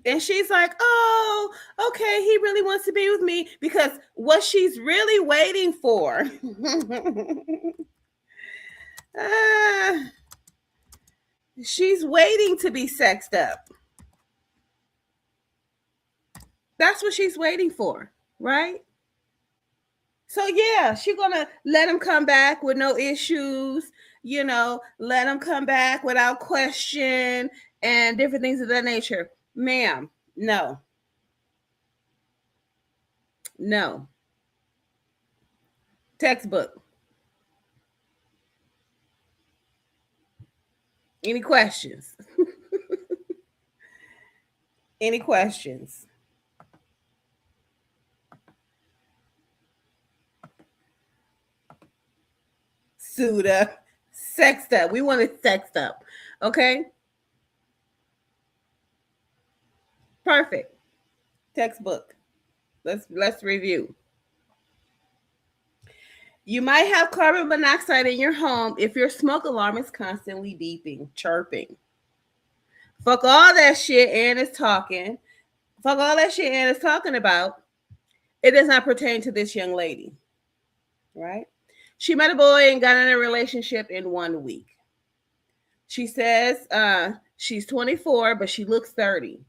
And she's like, oh, okay, he really wants to be with me, because what she's really waiting for she's waiting to be sexed up. That's what she's waiting for, right? So yeah, she's gonna let him come back with no issues, let him come back without question and different things of that nature. Ma'am, no. Textbook. Any questions? Any questions? Sued up, sexed up. We want it sexed up. Okay? Perfect. Textbook. Let's review. You might have carbon monoxide in your home if your smoke alarm is constantly beeping, chirping. Fuck all that shit Ann is talking. Fuck all that shit Ann is talking about. It does not pertain to this young lady. Right? She met a boy and got in a relationship in 1 week. She says she's 24, but she looks 30.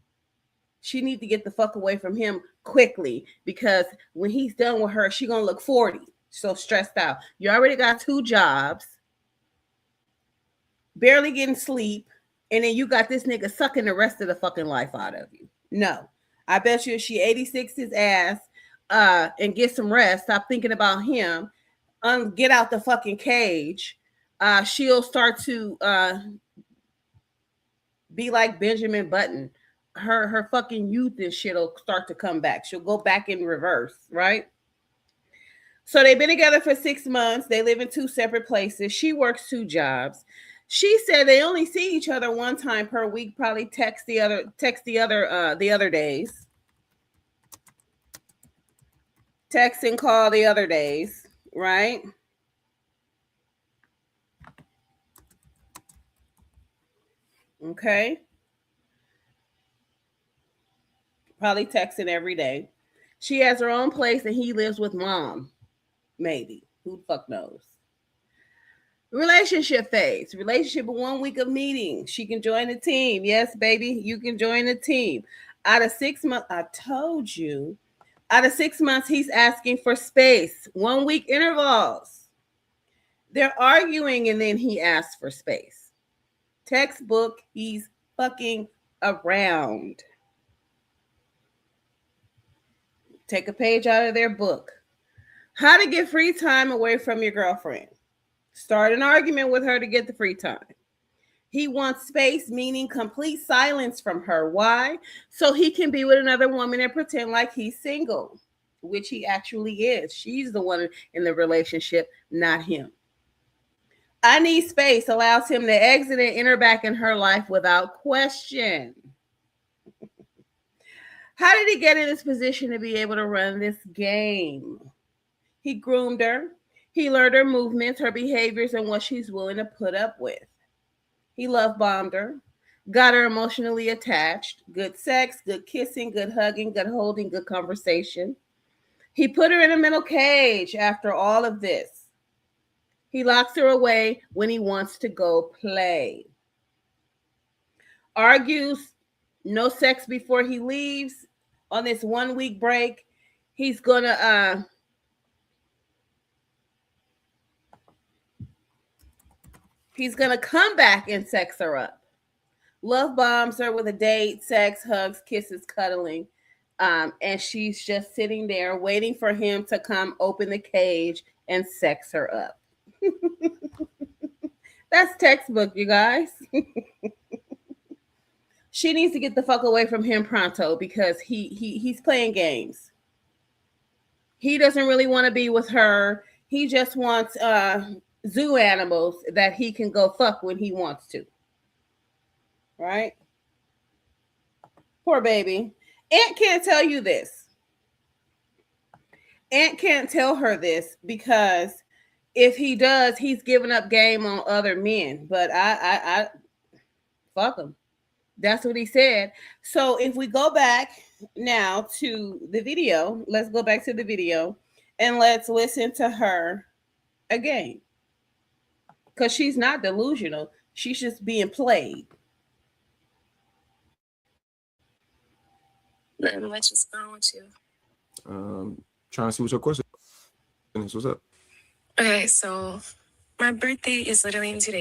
She needs to get the fuck away from him quickly, because when he's done with her, she's going to look 40. So stressed out. You already got 2 jobs, barely getting sleep, and then you got this nigga sucking the rest of the fucking life out of you. No. I bet you if she 86 his ass and get some rest, stop thinking about him, get out the fucking cage, she'll start to be like Benjamin Button. Her fucking youth and shit will start to come back. She'll go back in reverse, right? So they've been together for 6 months. They live in 2 separate places. She works 2 jobs. She said they only see each other 1 time per week, probably text the other days. Text and call the other days, right? Okay. Probably texting every day. She has her own place and he lives with mom. Maybe. Who the fuck knows? Relationship phase. Relationship 1 week of meeting. She can join the team. Yes, baby, you can join the team. Out of 6 months, I told you. Out of 6 months, he's asking for space. 1 week intervals. They're arguing and then he asks for space. Textbook, he's fucking around. Take a page out of their book. How to get free time away from your girlfriend. Start an argument with her to get the free time. He wants space, meaning complete silence from her. Why? So he can be with another woman and pretend like he's single, which he actually is. She's the one in the relationship, not him. I need space allows him to exit and enter back in her life without question. How did he get in this position to be able to run this game? He groomed her. He learned her movements, her behaviors, and what she's willing to put up with. He love bombed her, got her emotionally attached. Good sex, good kissing, good hugging, good holding, good conversation. He put her in a mental cage after all of this. He locks her away when he wants to go play. Argues, no sex before he leaves. On this 1 week break, he's gonna come back and sex her up. Love bombs her with a date, sex, hugs, kisses, cuddling. And she's just sitting there waiting for him to come open the cage and sex her up. That's textbook, you guys. She needs to get the fuck away from him pronto because he's playing games. He doesn't really want to be with her. He just wants zoo animals that he can go fuck when he wants to. Right? Poor baby. Aunt can't tell you this. Aunt can't tell her this because if he does, he's giving up game on other men. But I fuck him. That's what he said. So if we go back now to the video, let's go back to the video and let's listen to her again. Because she's not delusional. She's just being played. What's just going on with you? Trying to see what's your question. What's up? Okay, so my birthday is literally in 2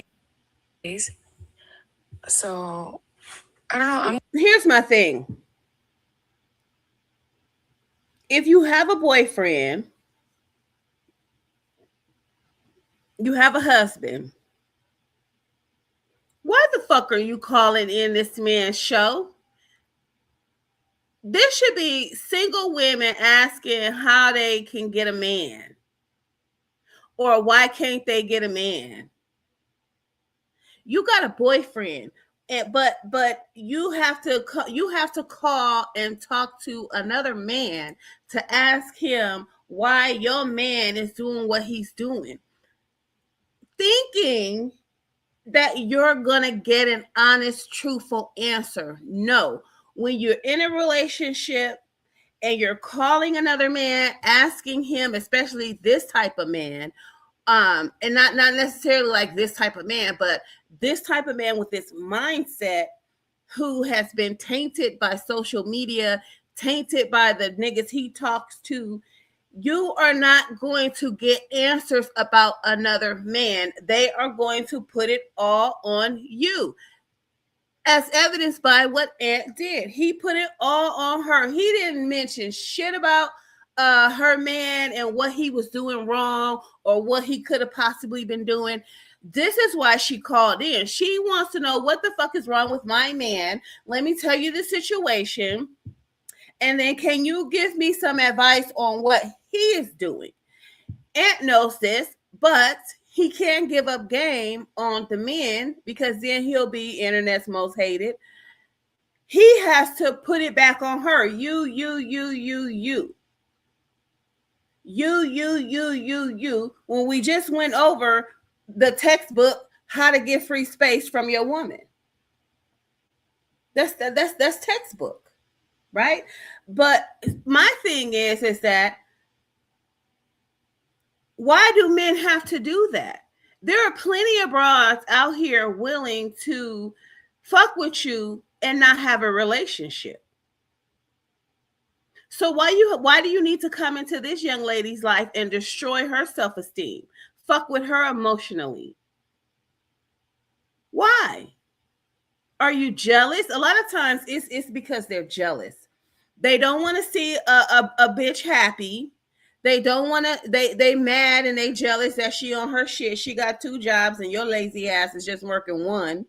days. So I don't know. Here's my thing. If you have a boyfriend, you have a husband, why the fuck are you calling in this man's show? This should be single women asking how they can get a man. Or why can't they get a man? You got a boyfriend. But you have to call and talk to another man to ask him why your man is doing what he's doing, thinking that you're gonna get an honest, truthful answer. No, when you're in a relationship and you're calling another man, asking him, especially this type of man, and not necessarily like this type of man, but this type of man with this mindset who has been tainted by social media, tainted by the niggas he talks to, you are not going to get answers about another man. They are going to put it all on you. As evidenced by what Aunt did. He put it all on her. He didn't mention shit about her man and what he was doing wrong or what he could have possibly been doing. This is why she called in. She wants to know what the fuck is wrong with my man. Let me tell you the situation. And then can you give me some advice on what he is doing? Aunt knows this, but he can't give up game on the men because then he'll be internet's most hated. He has to put it back on her. You. When we just went over the textbook, how to get free space from your woman. That's textbook, right? But my thing is that why do men have to do that? There are plenty of broads out here willing to fuck with you and not have a relationship. So why do you need to come into this young lady's life and destroy her self-esteem? Fuck with her emotionally. Why? Are you jealous? A lot of times it's because they're jealous. They don't want to see a bitch happy. They don't want to, they mad and they jealous that she on her shit. She got 2 jobs and your lazy ass is just working one.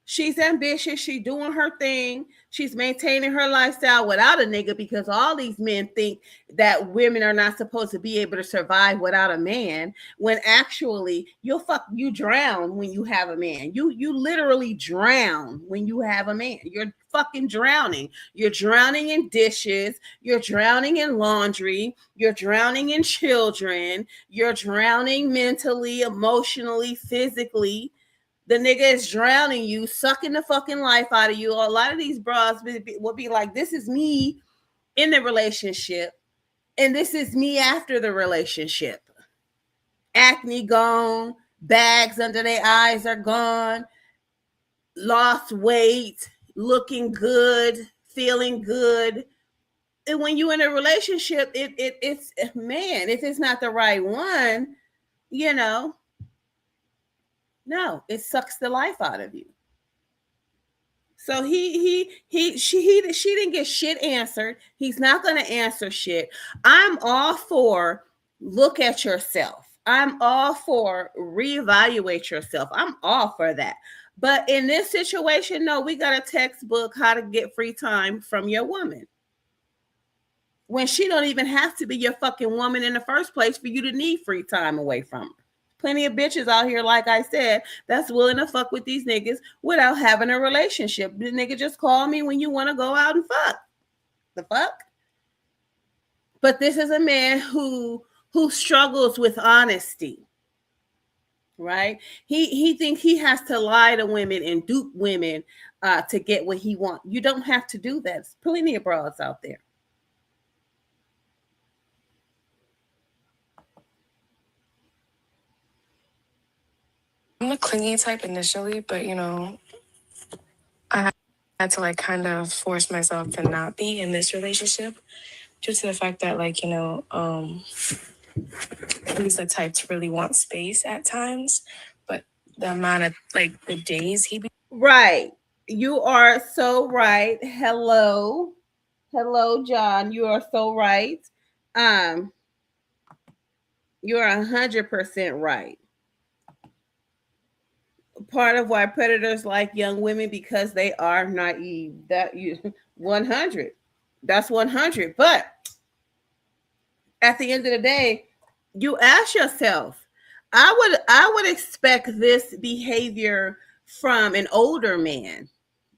She's ambitious. She's doing her thing. She's maintaining her lifestyle without a nigga, because all these men think that women are not supposed to be able to survive without a man, when actually you drown when you have a man. You literally drown when you have a man. You're fucking drowning. You're drowning in dishes. You're drowning in laundry. You're drowning in children. You're drowning mentally, emotionally, physically. The nigga is drowning you, sucking the fucking life out of you. A lot of these bras will be like, this is me in the relationship, and this is me after the relationship. Acne gone, bags under their eyes are gone, lost weight, looking good, feeling good. And when you're in a relationship, it's man, if it's not the right one, you know, no, it sucks the life out of you. So she didn't get shit answered. He's not going to answer shit. I'm all for look at yourself. I'm all for reevaluate yourself. I'm all for that. But in this situation, no, we got a textbook how to get free time from your woman, when she don't even have to be your fucking woman in the first place for you to need free time away from her. Plenty of bitches out here, like I said, that's willing to fuck with these niggas without having a relationship. The nigga just call me when you want to go out and fuck. The fuck? But this is a man who struggles with honesty, right? He thinks he has to lie to women and dupe women to get what he wants. You don't have to do that. There's plenty of broads out there. I'm the clingy type initially, but you know, I had to like kind of force myself to not be in this relationship due to the fact that, like, you know, he's the type to really want space at times, but the amount of like the days he be right. You are so right. Hello, John. You are so right. You're 100% right. Part of why predators like young women, because they are naive. That you 100. That's 100. But at the end of the day, you ask yourself, I would expect this behavior from an older man,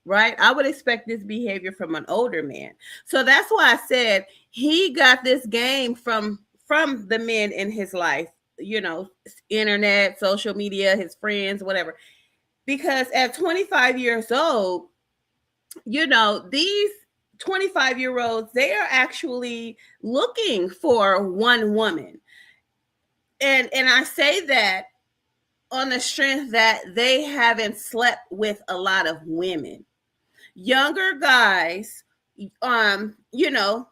right? I would expect this behavior from an older man. So that's why I said he got this game from the men in his life, you know, internet, social media, his friends, whatever. Because at 25 years old, you know, these 25-year-olds, they are actually looking for one woman. And I say that on the strength that they haven't slept with a lot of women. Younger guys, you know,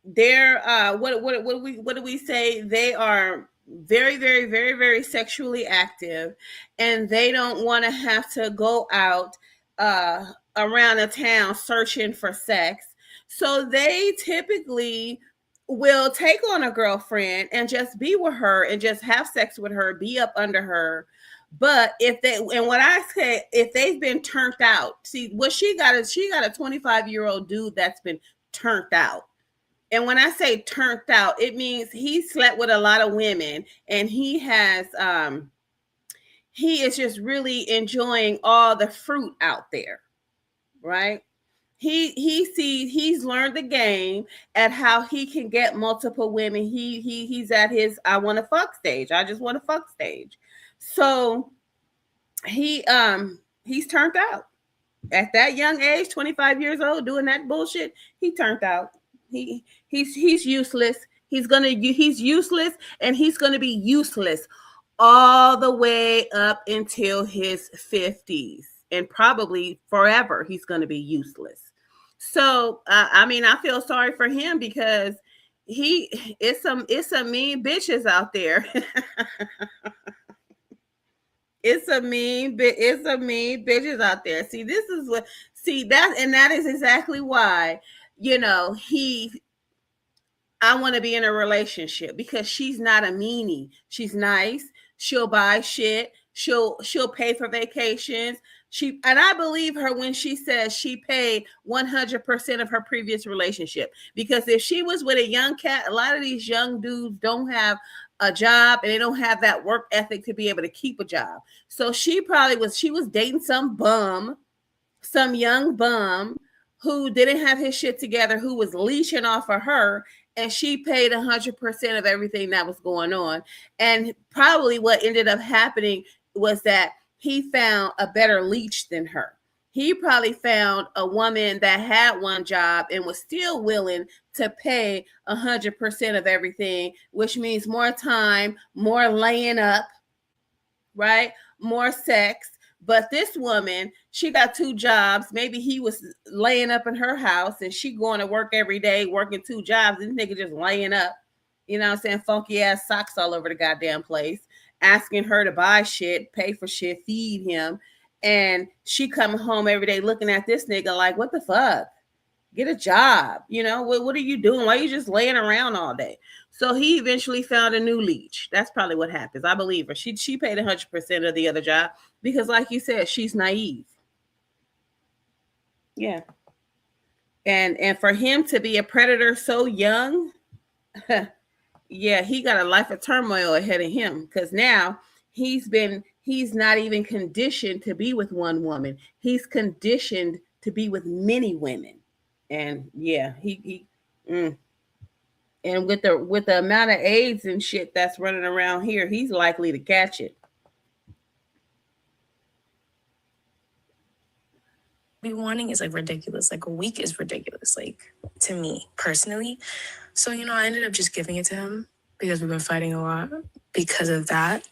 they're what do we say? They are very, very, very, very sexually active, and they don't want to have to go out around a town searching for sex. So they typically will take on a girlfriend and just be with her and just have sex with her, be up under her. But if they, and what I say, if they've been turned out, see what she got is she got a 25-year-old dude that's been turned out. And when I say turned out, it means he slept with a lot of women, and he has he is just really enjoying all the fruit out there, right? He's learned the game at how he can get multiple women. He's at his I want to fuck stage. I just want to fuck stage. So he's turned out at that young age, 25 years old, doing that bullshit. He turned out. He's useless. He's useless, and he's gonna be useless all the way up until his 50s, and probably forever. He's gonna be useless. So I mean, I feel sorry for him, because it's some mean bitches out there. It's a mean bitches out there. See, that is exactly why I want to be in a relationship because she's not a meanie. She's nice. She'll buy shit. She'll pay for vacations. And I believe her when she says she paid 100% of her previous relationship, because if she was with a young cat, a lot of these young dudes don't have a job and they don't have that work ethic to be able to keep a job. So she was dating some young bum who didn't have his shit together, who was leeching off of her, and she paid 100% of everything that was going on. And probably what ended up happening was that he found a better leech than her. He probably found a woman that had one job and was still willing to pay 100% of everything, which means more time, more laying up, right? More sex. But this woman, she got 2 jobs. Maybe he was laying up in her house and she going to work every day, working 2 jobs. This nigga just laying up, you know what I'm saying? Funky ass socks all over the goddamn place, asking her to buy shit, pay for shit, feed him. And she coming home every day looking at this nigga like, what the fuck? Get a job. What are you doing? Why are you just laying around all day? So he eventually found a new leech. That's probably what happens. I believe her. She paid 100% of the other job because, like you said, she's naive. Yeah. And for him to be a predator so young, yeah, he got a life of turmoil ahead of him, because now he's not even conditioned to be with one woman. He's conditioned to be with many women. And yeah, and with the amount of AIDS and shit that's running around here, he's likely to catch it. Be wanting is like ridiculous. Like a week is ridiculous, like to me personally. So I ended up just giving it to him because we've been fighting a lot because of that.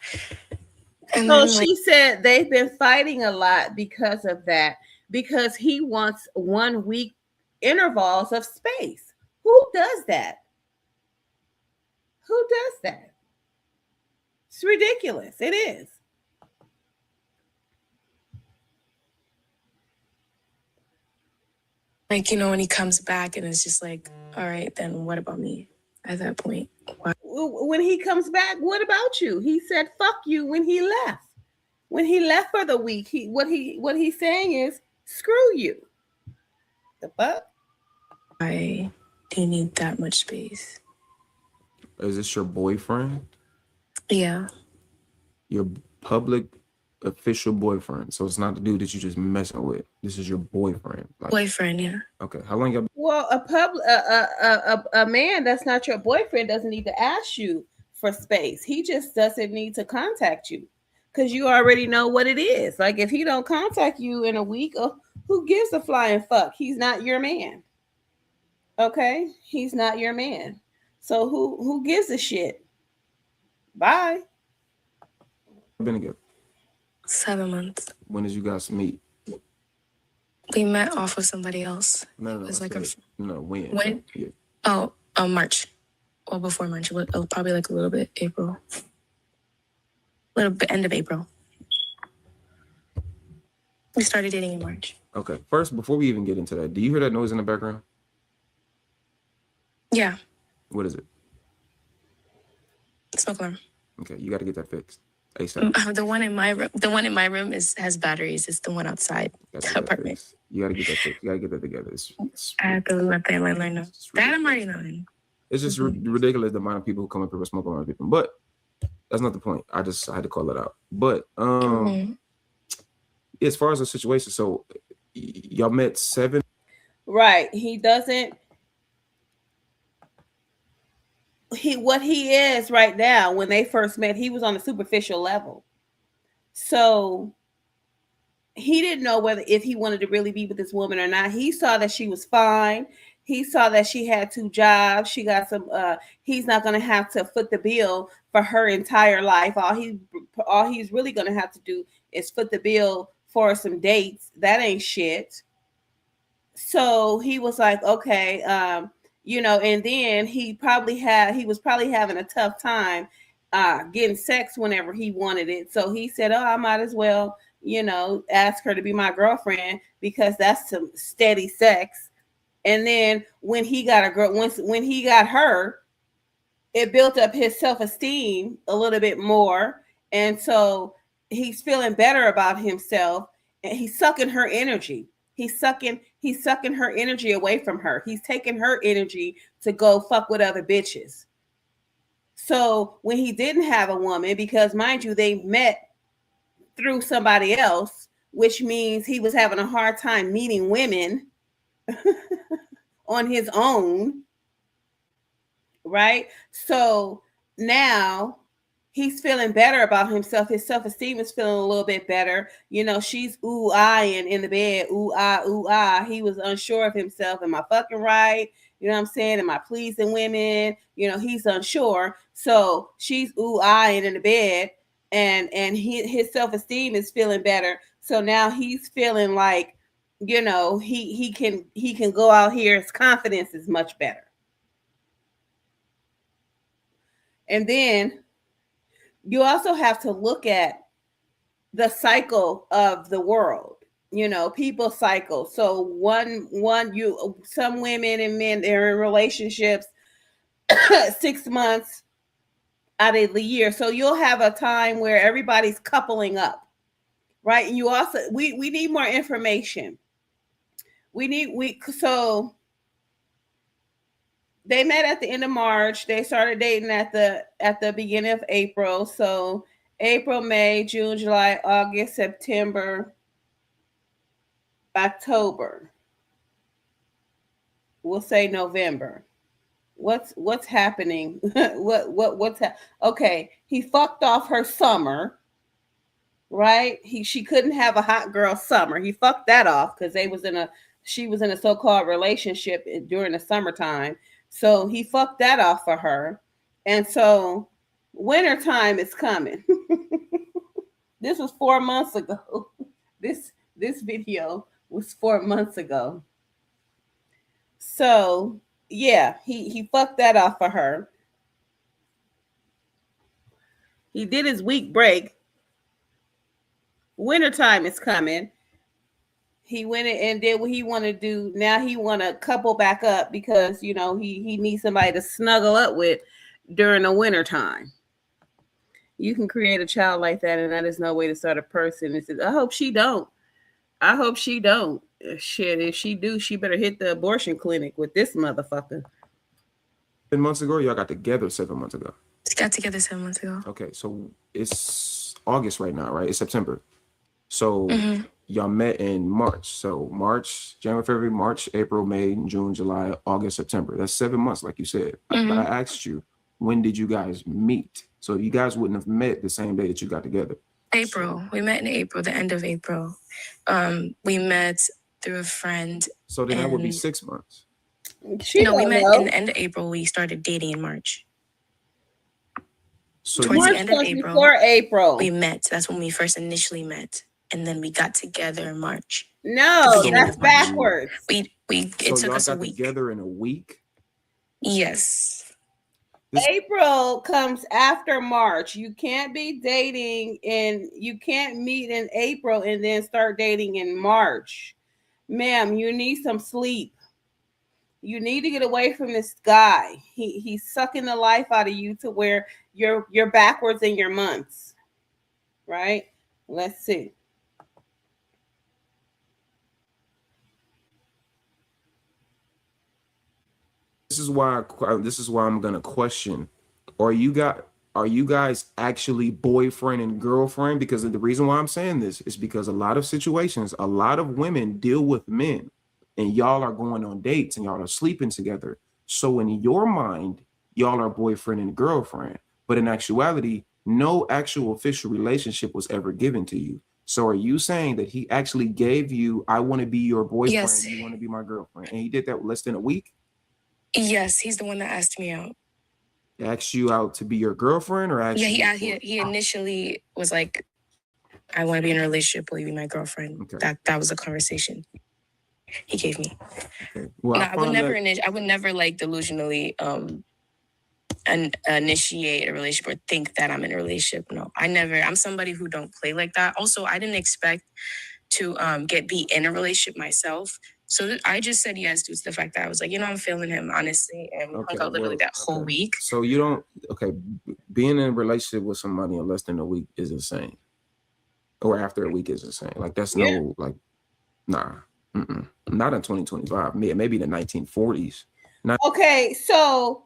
And so she said they've been fighting a lot because of that, because he wants 1 week intervals of space. Who does that? Who does that? It's ridiculous. It is. Like, when he comes back and it's just like, all right, then what about me at that point? Why? When he comes back, what about you? He said, fuck you when he left. When he left for the week, what he's saying is, screw you. The fuck? Why do you need that much space? Is this your boyfriend? Yeah. Your public official boyfriend. So it's not the dude that you just messing with. This is your boyfriend. Boyfriend, yeah. Okay. How long y'all been? Well, a man that's not your boyfriend doesn't need to ask you for space. He just doesn't need to contact you because you already know what it is. Like, if he don't contact you in a week, who gives a flying fuck? He's not your man. Okay? He's not your man. So who gives a shit? Bye. Been together 7 months. When did you guys meet? We met off of somebody else. No. It was like when? When? Yeah. Oh, March. Well, before March. Probably like a little bit April. A little bit end of April. We started dating in March. Okay. First, before we even get into that, do you hear that noise in the background? Yeah. What is it? Smoke alarm. Okay, you got to get that fixed ASAP. The one in my room has batteries. It's the one outside the apartment. You got to get that fixed. You got to get that together. I have to let the landlord know. That I'm already knowing. It's just ridiculous the amount of people who come up here with smoke alarm people. But that's not the point. I had to call it out. But as far as the situation, so y'all met 7. Right. He doesn't. What he is right now, when they first met, he was on a superficial level. So he didn't know if he wanted to really be with this woman or not. He saw that she was fine. He saw that she had 2 jobs. She got some, he's not going to have to foot the bill for her entire life. All he's really going to have to do is foot the bill for some dates. That ain't shit. So he was like, okay, and then he was probably having a tough time getting sex whenever he wanted it. So he said, I might as well, ask her to be my girlfriend because that's some steady sex. And then when he got a girl, when he got her, it built up his self-esteem a little bit more. And so he's feeling better about himself, and he's sucking her energy. He's sucking her energy away from her. He's taking her energy to go fuck with other bitches. So when he didn't have a woman, because mind you, they met through somebody else, which means he was having a hard time meeting women on his own, right? So now he's feeling better about himself. His self-esteem is feeling a little bit better. You know, she's ooh-eyeing in the bed, ooh-ah. He was unsure of himself. Am I fucking right? You know what I'm saying? Am I pleasing women? You know, he's unsure. So she's ooh-eyeing in the bed, and his self-esteem is feeling better. So now he's feeling like, you know, he can go out here. His confidence is much better. And then you also have to look at the cycle of the world, you know, people cycle. So some women and men, they're in relationships 6 months out of the year. So you'll have a time where everybody's coupling up, right? And you also, we need more information. So they met at the end of March. They started dating at the beginning of April. So April, May, June, July, August, September, October. We'll say November. What's happening? Okay, he fucked off her summer, right? She couldn't have a hot girl summer. He fucked that off because she was in a so-called relationship during the summertime. So he fucked that off for her. And so wintertime is coming. This was 4 months ago. This video was 4 months ago. So yeah, he fucked that off for her. He did his week break. Wintertime is coming. He went and did what he wanted to do. Now he want to couple back up because, you know, he needs somebody to snuggle up with during the wintertime. You can create a child like that, and that is no way to start a person. It says, I hope she don't. Shit, if she do, she better hit the abortion clinic with this motherfucker. 7 months ago, y'all got together 7 months ago. Got together 7 months ago. Okay, so it's August right now, right? It's September. So y'all met in March. So March, January, February, March, April, May, June, July, August, September. That's 7 months, like you said. But I asked you, when did you guys meet? So you guys wouldn't have met the same day that you got together. April. We met in April, the end of April. We met through a friend. So then that would be 6 months. We met in the end of April. We started dating in March. So towards the end of April, before April, we met. That's when we first initially met, and then we got together in March. No, that's backwards. It took us a week. Together in a week. Yes. April comes after March. You can't be dating and you can't meet in April and then start dating in March. Ma'am, you need some sleep. You need to get away from this guy. He's sucking the life out of you to where you're backwards in your months. Right? Let's see. This is why I'm gonna question: Are you guys actually boyfriend and girlfriend? Because the reason why I'm saying this is because a lot of situations, a lot of women deal with men, and y'all are going on dates and y'all are sleeping together. So in your mind, y'all are boyfriend and girlfriend, but in actuality, no actual official relationship was ever given to you. So are you saying that he actually gave you, I want to be your boyfriend, yes. You want to be my girlfriend, and he did that less than a week? Yes, he's the one that asked me out. Asked you out to be your girlfriend, or asked he initially was like, I want to be in a relationship, will you be my girlfriend? Okay. That was a conversation he gave me. Okay. Well, no, I would never like delusionally initiate a relationship or think that I'm in a relationship. No, I'm somebody who don't play like that. Also, I didn't expect to be in a relationship myself So I just said yes due to the fact that I was like, I'm feeling him, honestly. And we hung out literally that whole week. So you don't, being in a relationship with somebody in less than a week is insane. Or after a week is insane. Like, that's no, like, nah. Not in 2025. Maybe the 1940s. Okay, so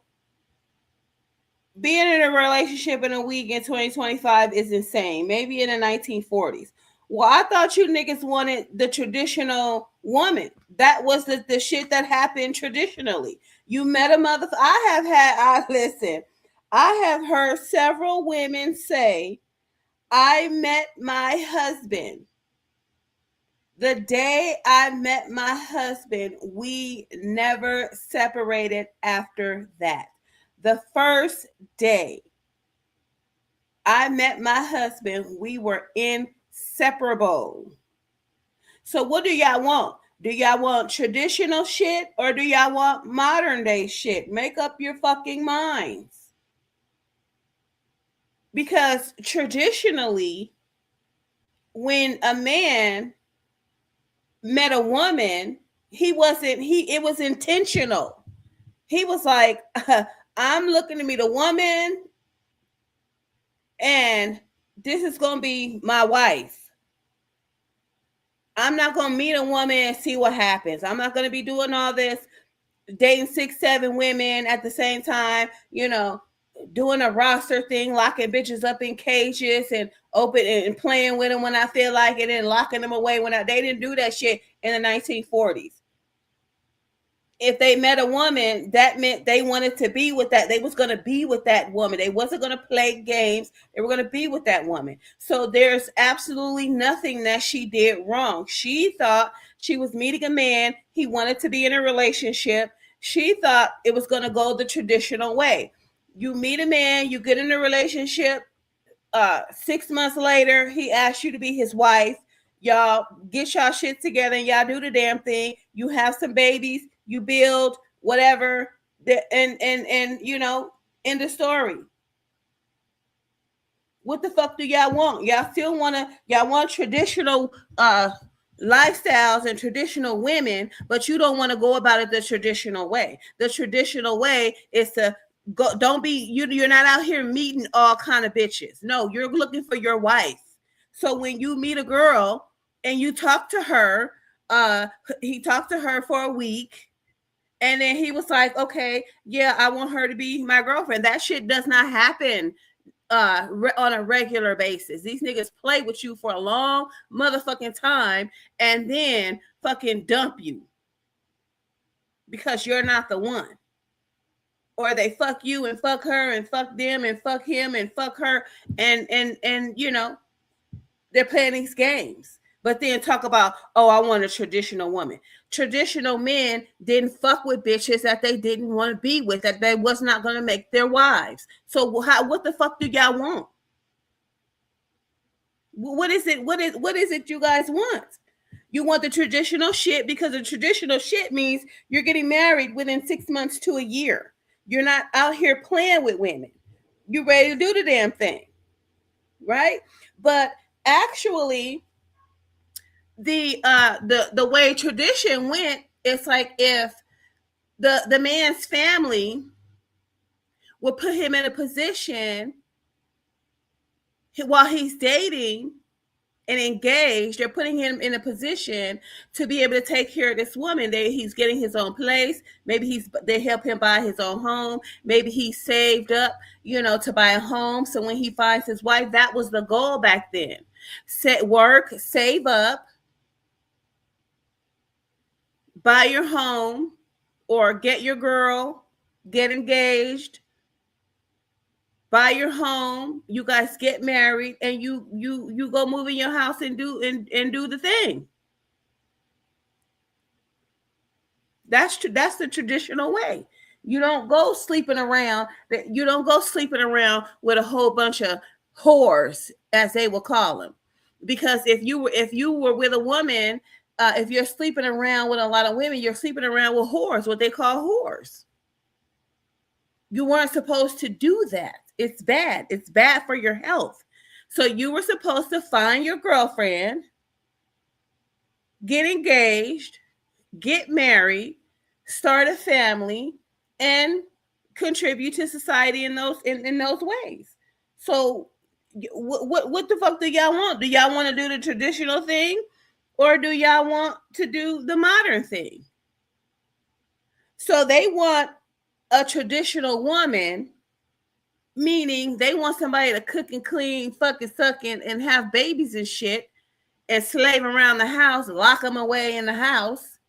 being in a relationship in a week in 2025 is insane. Maybe in the 1940s. Well, I thought you niggas wanted the traditional woman. That was the shit that happened traditionally. You met a motherfucker. I have heard several women say, I met my husband. The day I met my husband, we never separated after that. The first day I met my husband, we were inseparable. So what do y'all want? Do y'all want traditional shit or do y'all want modern day shit? Make up your fucking minds. Because traditionally, when a man met a woman, it was intentional. He was like, I'm looking to meet a woman and this is going to be my wife. I'm not going to meet a woman and see what happens. I'm not going to be doing all this, dating 6-7 women at the same time, doing a roster thing, locking bitches up in cages and open and playing with them when I feel like it and locking them away they didn't do that shit in the 1940s. If they met a woman, that meant they wanted to be with that. They was going to be with that woman. They wasn't going to play games. They were going to be with that woman. So there's absolutely nothing that she did wrong. She thought she was meeting a man. He wanted to be in a relationship. She thought it was going to go the traditional way. You meet a man, you get in a relationship. 6 months later, he asks you to be his wife. Y'all get y'all shit together and y'all do the damn thing. You have some babies. You build whatever, and end the story. What the fuck do y'all want? Y'all want traditional lifestyles and traditional women, but you don't want to go about it the traditional way. The traditional way is to go. You're not out here meeting all kind of bitches. No, you're looking for your wife. So when you meet a girl and you talk to her, he talked to her for a week. And then he was like, okay, yeah, I want her to be my girlfriend. That shit does not happen on a regular basis. These niggas play with you for a long motherfucking time and then fucking dump you because you're not the one. Or they fuck you and fuck her and fuck them and fuck him and fuck her and they're playing these games. But then talk about, I want a traditional woman. Traditional men didn't fuck with bitches that they didn't want to be with, that they was not going to make their wives. So what the fuck do y'all want? What is it you guys want? You want the traditional shit because the traditional shit means you're getting married within 6 months to a year. You're not out here playing with women. You're ready to do the damn thing. Right? But actually, the way tradition went, it's like if the man's family would put him in a position while he's dating and engaged, they're putting him in a position to be able to take care of this woman. He's getting his own place. Maybe they help him buy his own home. Maybe he saved up, to buy a home. So when he finds his wife, that was the goal back then. Work, save up, buy your home, or get your girl, get engaged, buy your home, you guys get married, and you go move in your house and do the thing. That's the traditional way. You don't go sleeping around. You don't go sleeping around with a whole bunch of whores, as they will call them, because if you were with a woman. If you're sleeping around with a lot of women, you're sleeping around with whores, what they call whores. You weren't supposed to do that. It's bad. It's bad for your health. So you were supposed to find your girlfriend, get engaged, get married, start a family, and contribute to society in those ways. So what the fuck do y'all want? Do y'all want to do the traditional thing, or do y'all want to do the modern thing? So they want a traditional woman, meaning they want somebody to cook and clean, fucking suck and have babies and shit, and slave around the house, lock them away in the house.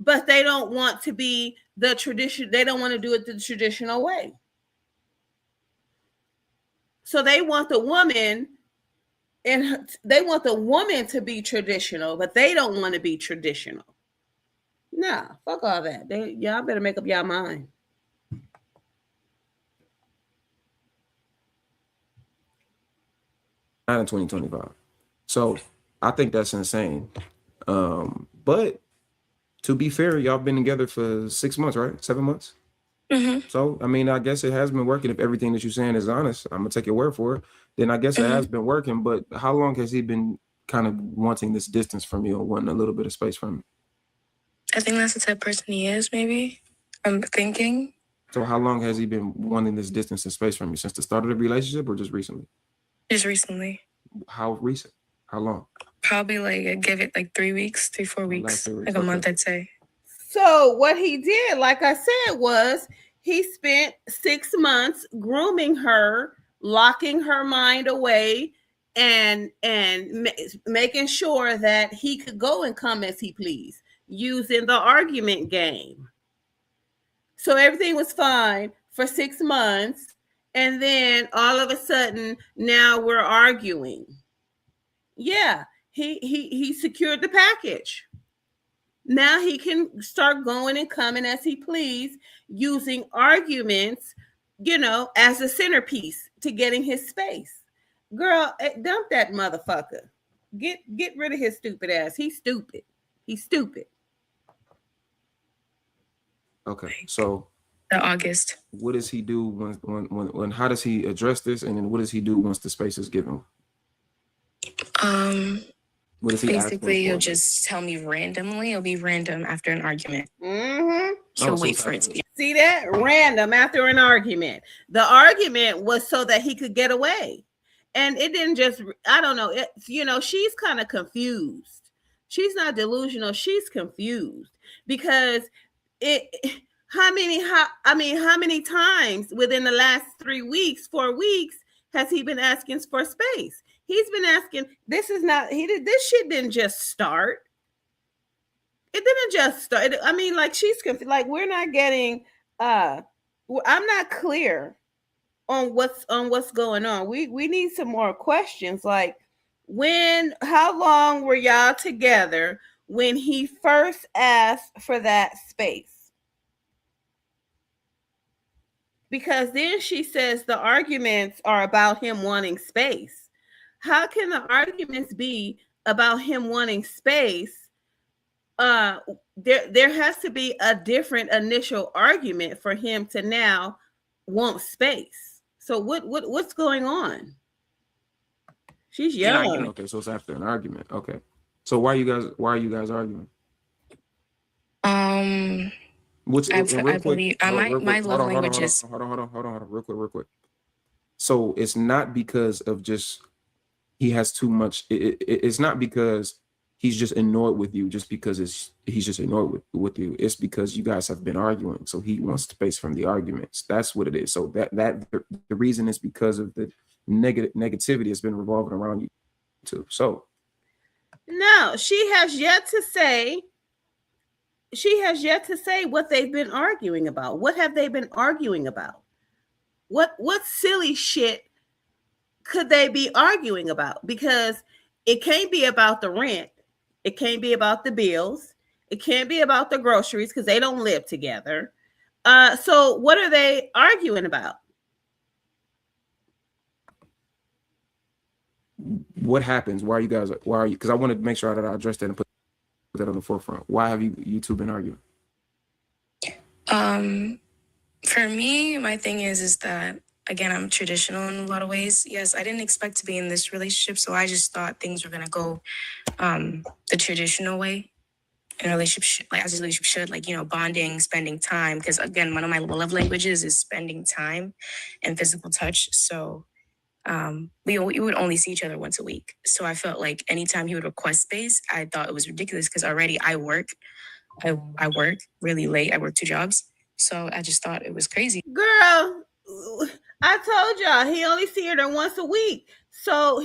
But they don't want to be the tradition. They don't want to do it the traditional way. So they want the woman, and they want the woman to be traditional, but they don't want to be traditional. Nah, fuck all that. Y'all better make up y'all mind. Not in 2025. So I think that's insane. But to be fair, y'all been together for 6 months, right? 7 months. Mm-hmm. So I mean, I guess it has been working. If everything that you're saying is honest, I'm gonna take your word for it. Then I guess it has been working. But how long has he been kind of wanting this distance from you, or wanting a little bit of space from you? I think that's the type of person he is. Maybe I'm thinking. So how long has he been wanting this distance and space from you? Since the start of the relationship, or just recently? Just recently. How recent? How long? Probably like I'd give it like 3 weeks, 4 weeks, like a month, I'd say. So what he did, like I said, was he spent 6 months grooming her, locking her mind away, and making sure that he could go and come as he pleased, using the argument game. So everything was fine for 6 months, and then all of a sudden, now we're arguing. Yeah, he secured the package. Now he can start going and coming as he please, using arguments, as a centerpiece to getting his space. Girl, dump that motherfucker. Get rid of his stupid ass. He's stupid. He's stupid. Okay, so August. What does he do when how does he address this, and then what does he do once the space is given? What does he basically he'll just tell me randomly. It'll be random after an argument. Mm-hmm. He'll wait for it to be. See that? Random after an argument. The argument was so that he could get away. And it didn't just, I don't know. She's kind of confused. She's not delusional. She's confused because how many times within the last 3 weeks, 4 weeks has he been asking for space? He's been asking. This shit didn't just start. It didn't just start. I mean, like, she's confused. Like, we're not getting. I'm not clear on what's going on. We need some more questions. Like, how long were y'all together when he first asked for that space? Because then she says the arguments are about him wanting space. How can the arguments be about him wanting space? There has to be a different initial argument for him to now want space. So what's going on? She's young. Okay, so it's after an argument. Okay, so why are you guys arguing? I believe my love language is. Hold on, real quick. So it's not because of just he has too much. It's not because he's just annoyed with you, just because he's just annoyed with you. It's because you guys have been arguing, so he wants space from the arguments. That's what it is. So that the reason is because of the negativity has been revolving around you too. So no, she has yet to say what they've been arguing about. What have they been arguing about? What silly shit could they be arguing about? Because it can't be about the rent. It can't be about the bills. It can't be about the groceries because they don't live together. So what are they arguing about? What happens? Why are you? Because I want to make sure that I address that and put that on the forefront. Why have you two been arguing? For me, my thing is that, again, I'm traditional in a lot of ways. Yes, I didn't expect to be in this relationship, so I just thought things were going to go the traditional way. in a relationship, like as a relationship should, like, you know, bonding, spending time. Because again, one of my love languages is spending time and physical touch. So we would only see each other once a week. So I felt like anytime he would request space, I thought it was ridiculous because already I work really late. I work 2 jobs. So I just thought it was crazy. Girl, I told y'all he only see her there once a week. So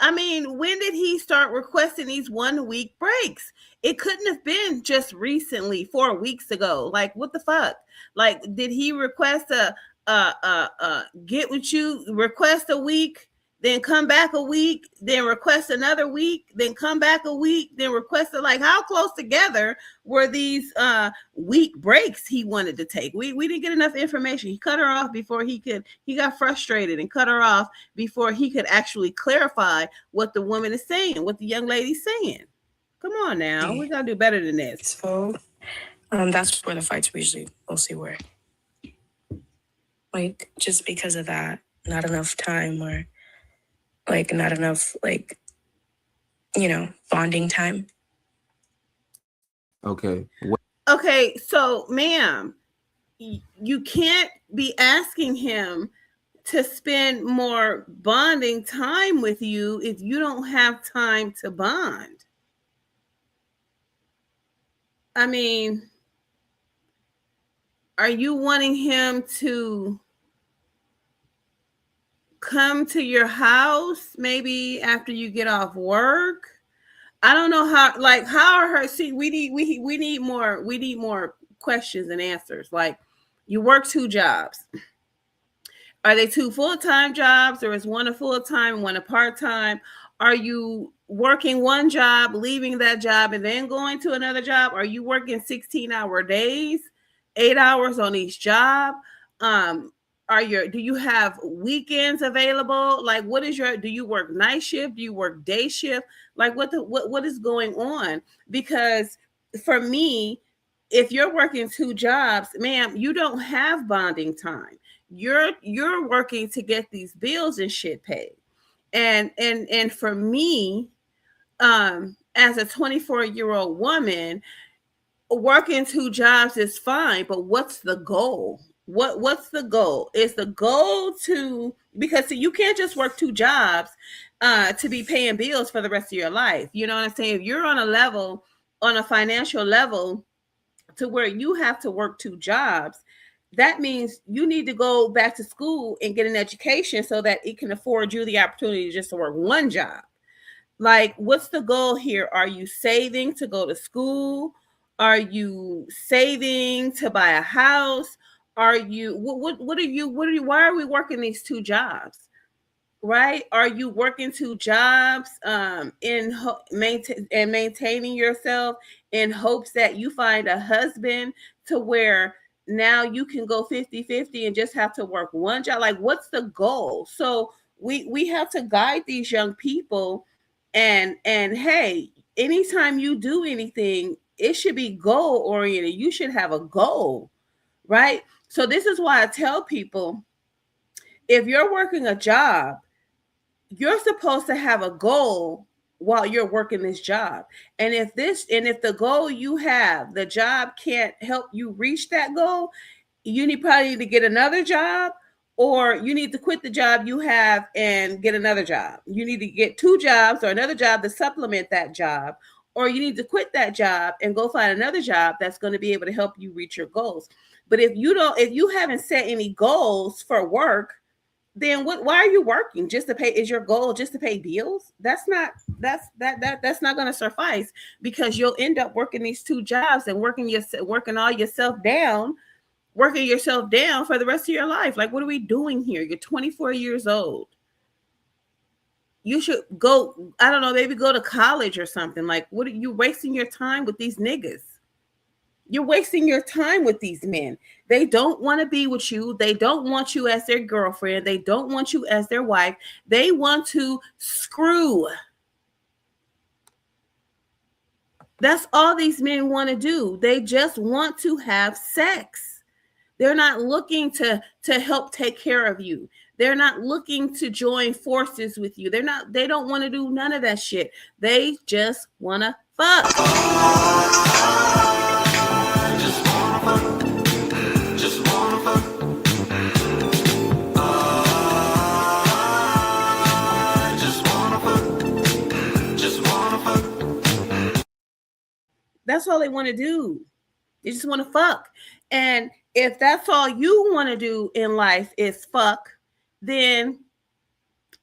I mean, when did he start requesting these 1 week breaks? It couldn't have been just recently, 4 weeks ago. Like, what the fuck? Like, did he request get with you, request a week, then come back a week, then request another week, then come back a week, then request it? Like, how close together were these week breaks he wanted to take? We didn't get enough information. He cut her off before he got frustrated and cut her off before he could actually clarify what the woman is saying, what the young lady's saying. Come on now, we gotta do better than this. So that's where the fights usually mostly were. Like, just because of that, not enough time, or like not enough, like, you know, bonding time. Okay. Okay, so ma'am, you can't be asking him to spend more bonding time with you if you don't have time to bond. I mean, are you wanting him to come to your house maybe after you get off work? I don't know how are her, see, we need more questions and answers. Like, you work 2 jobs. Are they 2 full-time jobs, or is one a full-time and one a part-time? Are you working 1 job, leaving that job, and then going to another job? Are you working 16-hour days, 8 hours on each job? Do you have weekends available? Like, do you work night shift? Do you work day shift? Like, what is going on? Because for me, if you're working 2 jobs, ma'am, you don't have bonding time. You're working to get these bills and shit paid. And for me, as a 24-year-old woman, working 2 jobs is fine, but what's the goal? What's the goal? Is the goal to, because you can't just work 2 jobs to be paying bills for the rest of your life. You know what I'm saying? If you're on a financial level to where you have to work 2 jobs, that means you need to go back to school and get an education so that it can afford you the opportunity just to work 1 job. Like, what's the goal here? Are you saving to go to school? Are you saving to buy a house? Are you, why are we working these 2 jobs? Right? Are you working 2 jobs maintaining yourself in hopes that you find a husband to where now you can go 50-50 and just have to work 1 job? Like, what's the goal? So we have to guide these young people, and hey, anytime you do anything, it should be goal oriented. You should have a goal, right? So this is why I tell people, if you're working a job, you're supposed to have a goal while you're working this job. And if the goal you have, the job can't help you reach that goal, you probably need to get another job, or you need to quit the job you have and get another job. You need to get 2 jobs or another job to supplement that job, or you need to quit that job and go find another job that's going to be able to help you reach your goals. But if you haven't set any goals for work, then why are you working? Just to pay? Is your goal just to pay bills? That's not going to suffice, because you'll end up working these 2 jobs and working yourself down for the rest of your life. Like, what are we doing here? You're 24 years old. You should go, I don't know, maybe go to college or something. Like, what are you wasting your time with these niggas? You're wasting your time with these men. They don't want to be with you. They don't want you as their girlfriend. They don't want you as their wife. They want to screw. That's all these men want to do. They just want to have sex. They're not looking to help take care of you. They're not looking to join forces with you. They don't want to do none of that shit. They just want to fuck. That's all they want to do. They just want to fuck. And if that's all you want to do in life is fuck, then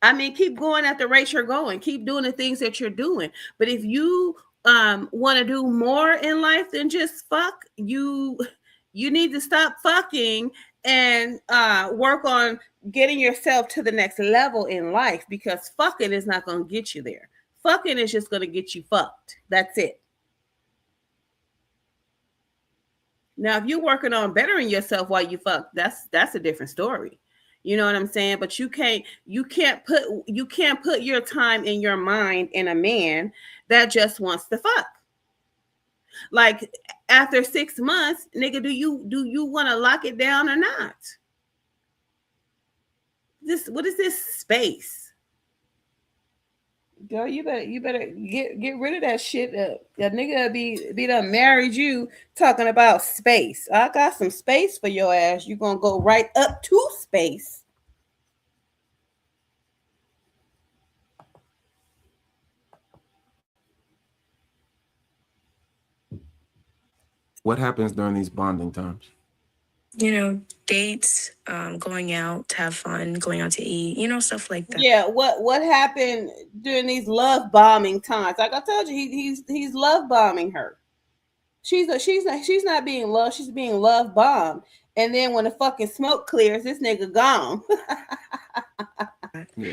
I mean, keep going at the rate you're going. Keep doing the things that you're doing. But if you want to do more in life than just fuck, you need to stop fucking and work on getting yourself to the next level in life, because fucking is not going to get you there. Fucking is just going to get you fucked. That's it. Now, if you're working on bettering yourself while you fuck, that's a different story. You know what I'm saying? But you can't put your time and your mind in a man that just wants to fuck. Like, after 6 months, nigga, do you want to lock it down or not? What is this space? Girl, you better get rid of that shit. A nigga be done married you talking about space. I got some space for your ass. You gonna go right up to space. What happens during these bonding times? You know, dates, going out to have fun, going out to eat, you know, stuff like that. Yeah, what happened during these love bombing times? Like I told you, he's love bombing her. She's not being loved, she's being love bombed. And then when the fucking smoke clears, this nigga gone. Yeah.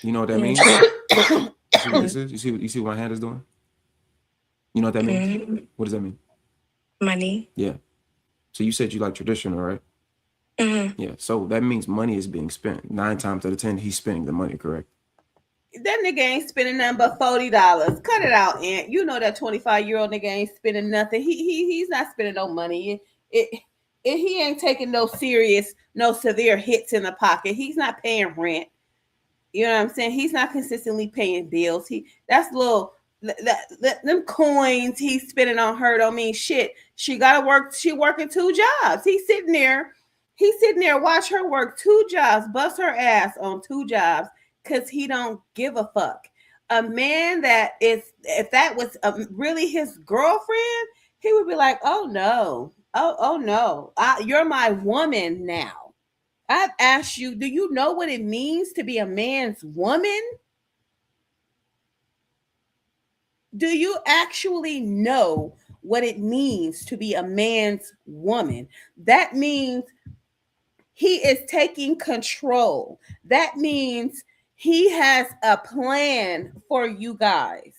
You know what that means? You see what this is? You see what my hand is doing? You know what that means? Mm-hmm. What does that mean? Money. Yeah. So you said you like traditional, right? Mm-hmm. Yeah. So that means money is being spent. 9 times out of 10, he's spending the money, correct? That nigga ain't spending nothing but $40. Cut it out, Aunt. You know that 25-year-old nigga ain't spending nothing. He's not spending no money. He ain't taking no severe hits in the pocket. He's not paying rent. You know what I'm saying? He's not consistently paying bills. That's little them coins he's spending on her don't mean shit. She gotta work. She working 2 jobs. He's sitting there. Watch her work 2 jobs, bust her ass on 2 jobs, because he don't give a fuck. A man if that was really his girlfriend, he would be like, oh no, oh no, you're my woman now. I've asked you, do you know what it means to be a man's woman? Do you actually know what it means to be a man's woman? That means he is taking control. That means he has a plan for you guys.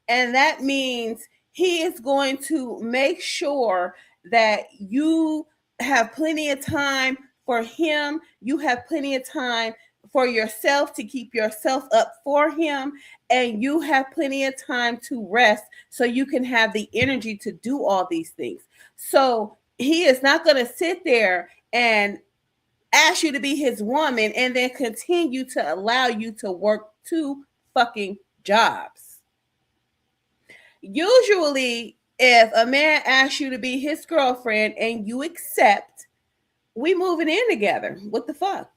And that means he is going to make sure that you have plenty of time for him. You have plenty of time for yourself to keep yourself up for him. And you have plenty of time to rest so you can have the energy to do all these things. So he is not going to sit there and ask you to be his woman and then continue to allow you to work 2 fucking jobs. Usually, if a man asks you to be his girlfriend and you accept, we moving in together. What the fuck?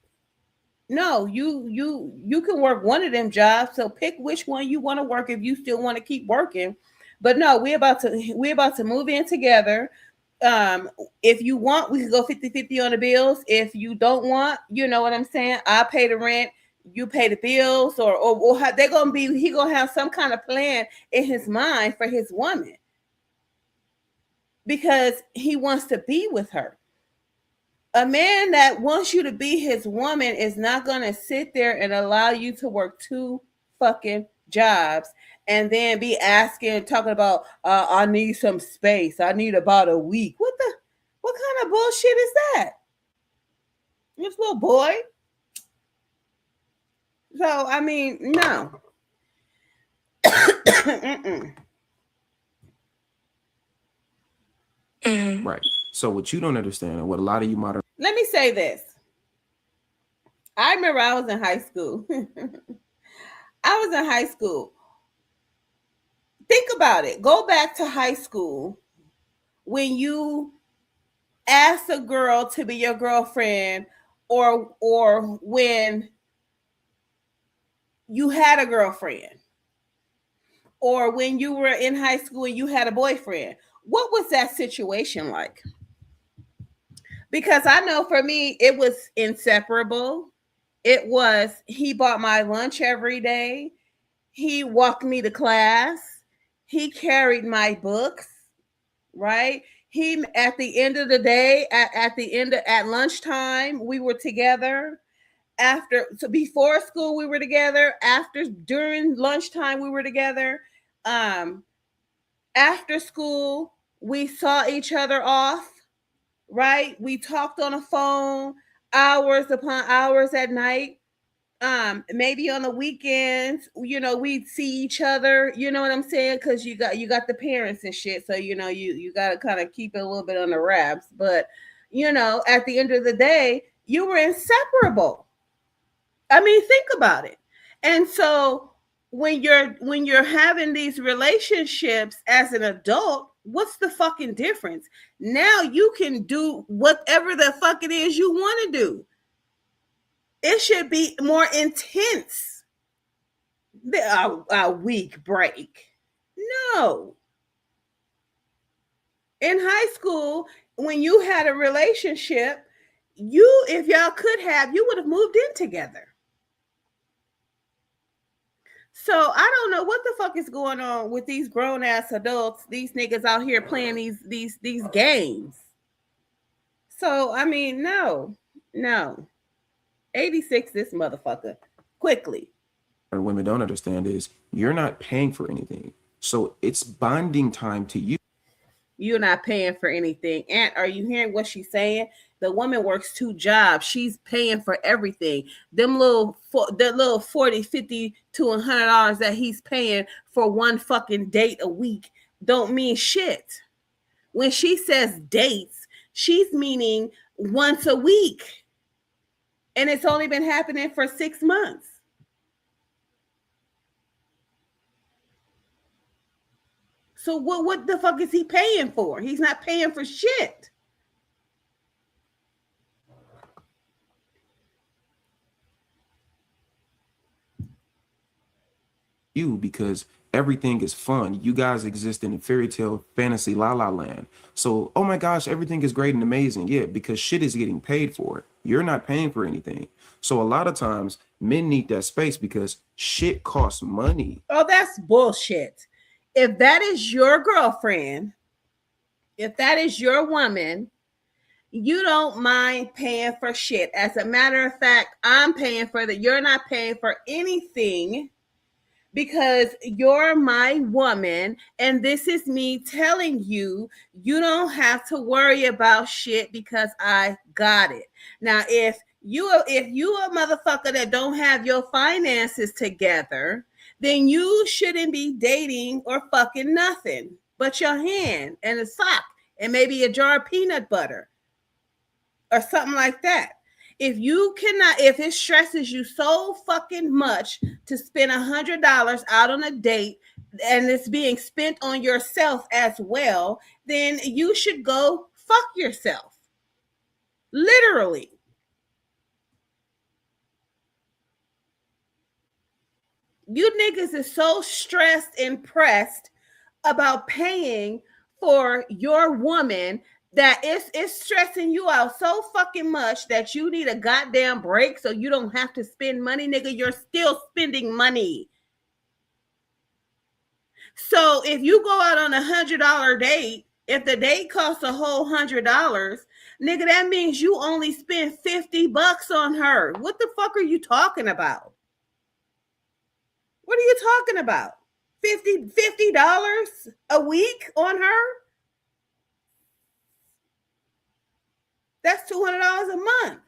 No, you can work one of them jobs. So pick which one you want to work if you still want to keep working. But no, we're about to move in together. If you want, we can go 50-50 on the bills. If you don't want, you know what I'm saying? I pay the rent, you pay the bills, or they're gonna be. He gonna have some kind of plan in his mind for his woman because he wants to be with her. A man that wants you to be his woman is not going to sit there and allow you to work 2 fucking jobs and then be talking about, I need some space. I need about a week. What kind of bullshit is that? This little boy. So, I mean, no. Right. So what you don't understand, and what a lot of you modern. Let me say this. I remember I was in high school. I was in high school. Think about it. Go back to high school when you asked a girl to be your girlfriend, or when you had a girlfriend, or when you were in high school and you had a boyfriend. What was that situation like? Because I know for me, it was inseparable. It was, he bought my lunch every day. He walked me to class. He carried my books, right? He, at the end of the day, at lunchtime, we were together. After, so before school, we were together. During lunchtime, we were together. After school, we saw each other off, right? We talked on the phone hours upon hours at night. Maybe on the weekends, we'd see each other, you know what I'm saying? Because you got the parents and shit, so you got to kind of keep it a little bit on the wraps. But at the end of the day, you were inseparable. I mean, think about it. And so when you're having these relationships as an adult, what's the fucking difference? Now you can do whatever the fuck it is you want to do. It should be more intense. A week break. No. In high school, when you had a relationship, if y'all could have, you would have moved in together. So I don't know what the fuck is going on with these grown ass adults, these niggas out here playing these games. So I mean, no. 86, this motherfucker. Quickly. What women don't understand is you're not paying for anything. So it's bonding time to you. You're not paying for anything. Aunt, are you hearing what she's saying? The woman works 2 jobs. She's paying for everything. The little $40, $50 to $100 that he's paying for one fucking date a week don't mean shit. When she says dates, she's meaning once a week. And it's only been happening for 6 months. So what the fuck is he paying for? He's not paying for shit. You, because everything is fun. You guys exist in a fairy tale fantasy la la land. So, oh my gosh, everything is great and amazing. Yeah, because shit is getting paid for it. You're not paying for anything. So a lot of times men need that space because shit costs money. Oh, that's bullshit. If that is your girlfriend, if that is your woman, you don't mind paying for shit. As a matter of fact, I'm paying for that. You're not paying for anything because you're my woman. And this is me telling you, you don't have to worry about shit because I got it. Now, if you a motherfucker that don't have your finances together, then you shouldn't be dating or fucking nothing but your hand and a sock and maybe a jar of peanut butter or something like that. If it stresses you so fucking much to spend $100 out on a date and it's being spent on yourself as well, then you should go fuck yourself. Literally. You niggas is so stressed and pressed about paying for your woman that it's stressing you out so fucking much that you need a goddamn break so you don't have to spend money, nigga. You're still spending money. So if you go out on $100 date, if the date costs a whole $100, nigga, that means you only spent $50 on her. What the fuck are you talking about? What are you talking about? $50 a week on her? That's $200 a month.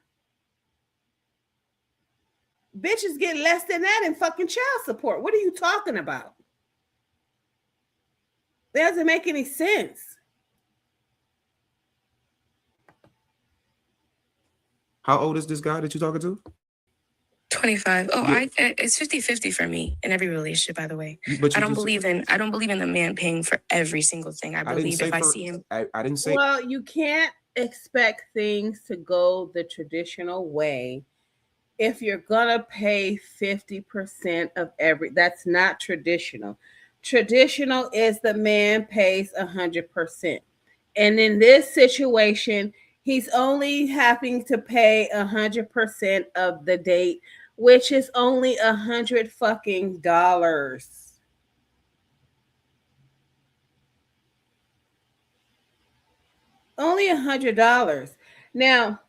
Bitches get less than that in fucking child support. What are you talking about? That doesn't make any sense. How old is this guy that you're talking to? 25. Oh, yeah. It's 50-50 for me in every relationship, by the way. But I don't believe in the man paying for every single thing. I believe if I see him. I didn't say. Well, you can't expect things to go the traditional way if you're gonna pay 50% of that's not traditional. Traditional is the man pays 100%. And in this situation, he's only having to pay 100% of the date, which is only $100 fucking dollars. Only $100. Now,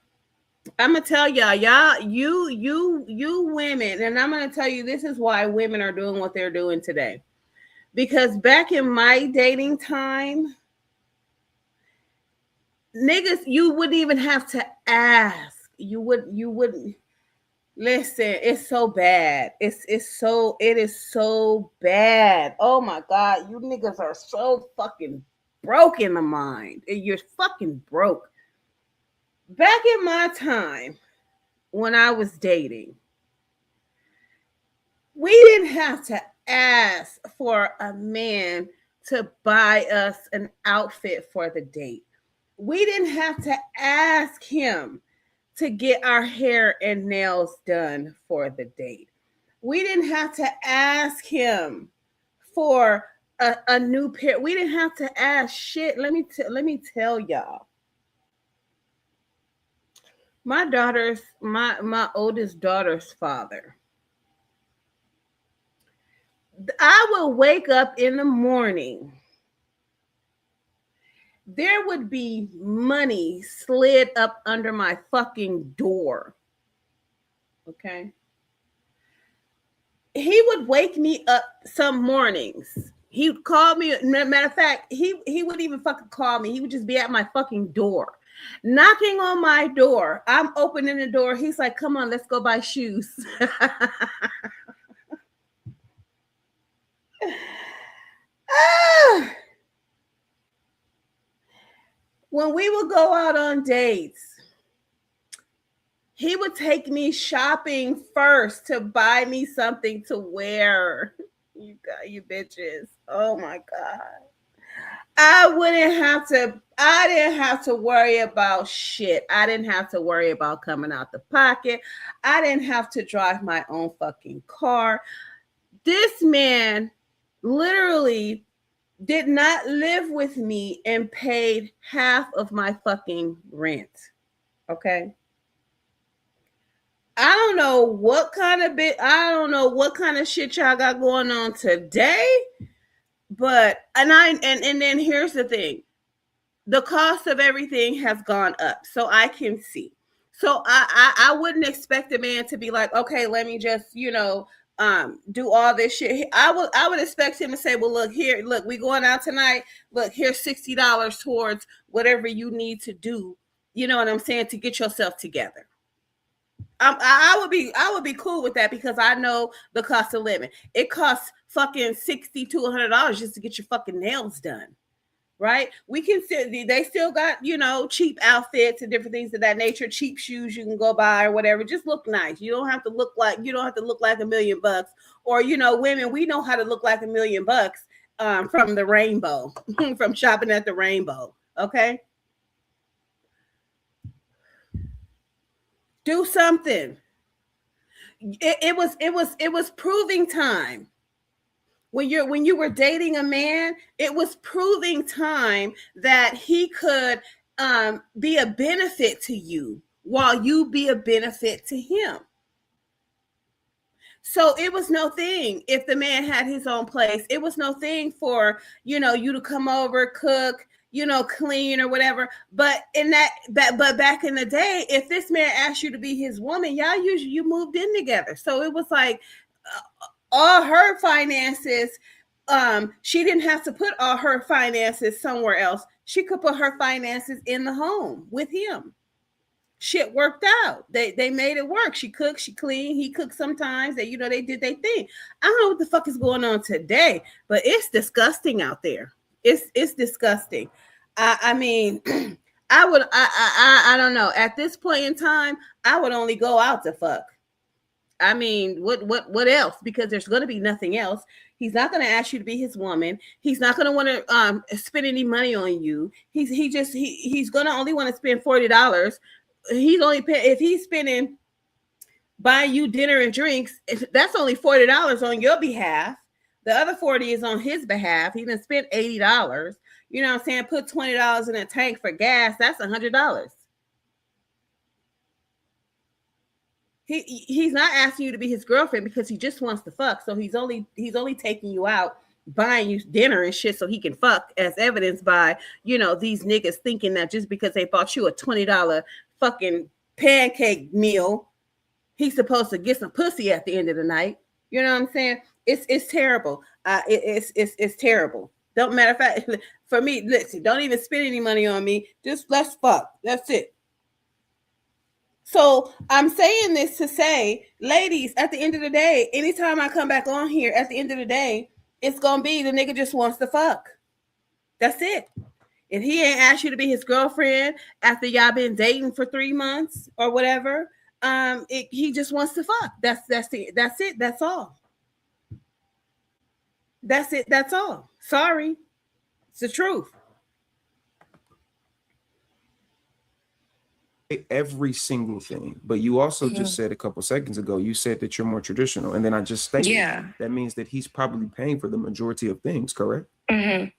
I'm gonna tell y'all, you women, and I'm gonna tell you this is why women are doing what they're doing today. Because back in my dating time, niggas, you wouldn't even have to ask. You wouldn't listen. It's so bad. It is so bad. Oh my God, you niggas are so fucking broke in the mind. You're fucking broke. Back in my time, when I was dating, we didn't have to ask for a man to buy us an outfit for the date. We didn't have to ask him to get our hair and nails done for the date. We didn't have to ask him for a new pair. We didn't have to ask shit. Let me tell y'all. My oldest daughter's father. I will wake up in the morning. There would be money slid up under my fucking door. Okay. He would wake me up some mornings. He would call me. Matter of fact, he wouldn't even fucking call me. He would just be at my fucking door, knocking on my door. I'm opening the door. He's like, come on, let's go buy shoes. When we would go out on dates, he would take me shopping first to buy me something to wear. You bitches. Oh my God. I didn't have to worry about shit. I didn't have to worry about coming out the pocket. I didn't have to drive my own fucking car. This man literally did not live with me and paid half of my fucking rent. Okay. I don't know what kind of shit y'all got going on today. But and then here's the thing. The cost of everything has gone up. So I can see. So I wouldn't expect a man to be like, okay, let me just, do all this shit. I would expect him to say, well, look, we going out tonight. Look, here's $60 towards whatever you need to do. You know what I'm saying? To get yourself together. I would be cool with that because I know the cost of living. It costs fucking $60 to $100 just to get your fucking nails done. Right? We can see they still got, cheap outfits and different things of that nature, cheap shoes you can go buy or whatever. Just look nice. You don't have to look like $1 million. Or, women, we know how to look like $1 million from the Rainbow, from shopping at the Rainbow. Okay. Do something. It was proving time. When you were dating a man, it was proving time that he could be a benefit to you while you be a benefit to him. So it was no thing if the man had his own place. It was no thing for, you to come over, cook, clean or whatever. But back in the day, if this man asked you to be his woman, you moved in together. So it was like all her finances, she didn't have to put all her finances somewhere else. She could put her finances in the home with him. Shit worked out. They made it work. She cooked, she cleaned, he cooked sometimes. They did their thing. I don't know what the fuck is going on today, but it's disgusting out there. It's disgusting. I mean, I don't know. At this point in time, I would only go out to fuck. I mean, what else? Because there's going to be nothing else. He's not going to ask you to be his woman. He's not going to want to spend any money on you. He's going to only want to spend $40. He's only if he's spending buying you dinner and drinks. That's only $40 on your behalf. The other 40 is on his behalf. He done spent $80. You know what I'm saying? Put $20 in a tank for gas. That's $100. He's not asking you to be his girlfriend because he just wants to fuck. So he's only taking you out, buying you dinner and shit so he can fuck, as evidenced by, you know, these niggas thinking that just because they bought you a $20 fucking pancake meal, he's supposed to get some pussy at the end of the night. You know what I'm saying? It's terrible. It's terrible. Don't matter of fact, for me, listen, don't even spend any money on me. Just let's fuck. That's it. So I'm saying this to say, ladies, at the end of the day, anytime I come back on here, at the end of the day, it's gonna be the nigga just wants to fuck. That's it. If he ain't asked you to be his girlfriend after y'all been dating for 3 months or whatever, he just wants to fuck. That's it. That's all. That's it. That's all. Sorry. It's the truth. Every single thing, but you also just said a couple seconds ago, you said that you're more traditional, and then I just stated that means that he's probably paying for the majority of things, correct?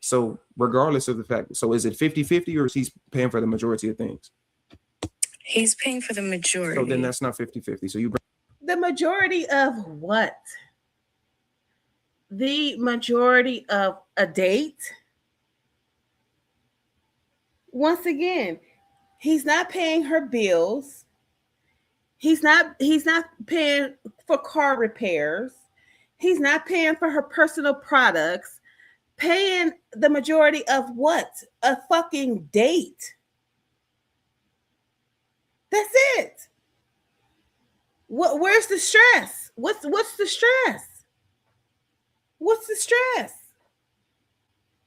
So regardless of the fact, so is it 50-50 or is he paying for the majority of things? He's paying for the majority. So then that's not 50-50. So you the majority of what? The majority of a date? Once again, he's not paying her bills. He's not paying for car repairs. He's not paying for her personal products. Paying the majority of what? A fucking date. That's it. Where's the stress? What's the stress? What's the stress?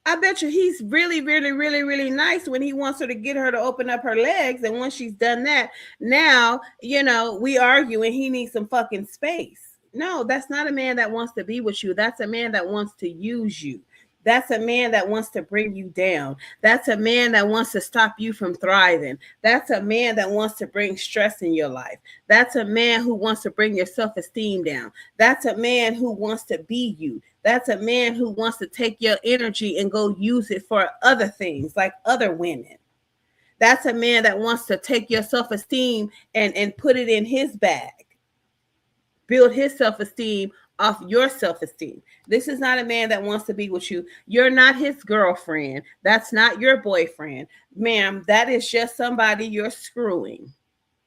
I bet you he's really, really, really, really nice when he wants her to get her to open up her legs. And once she's done that, now, you know, we argue and he needs some fucking space. No, that's not a man that wants to be with you. That's a man that wants to use you. That's a man that wants to bring you down. That's a man that wants to stop you from thriving. That's a man that wants to bring stress in your life. That's a man who wants to bring your self-esteem down. That's a man who wants to be you. That's a man who wants to take your energy and go use it for other things like other women. That's a man that wants to take your self-esteem and put it in his bag. Build his self-esteem off your self-esteem. This is not a man that wants to be with you. You're not his girlfriend. That's not your boyfriend. Ma'am, that is just somebody you're screwing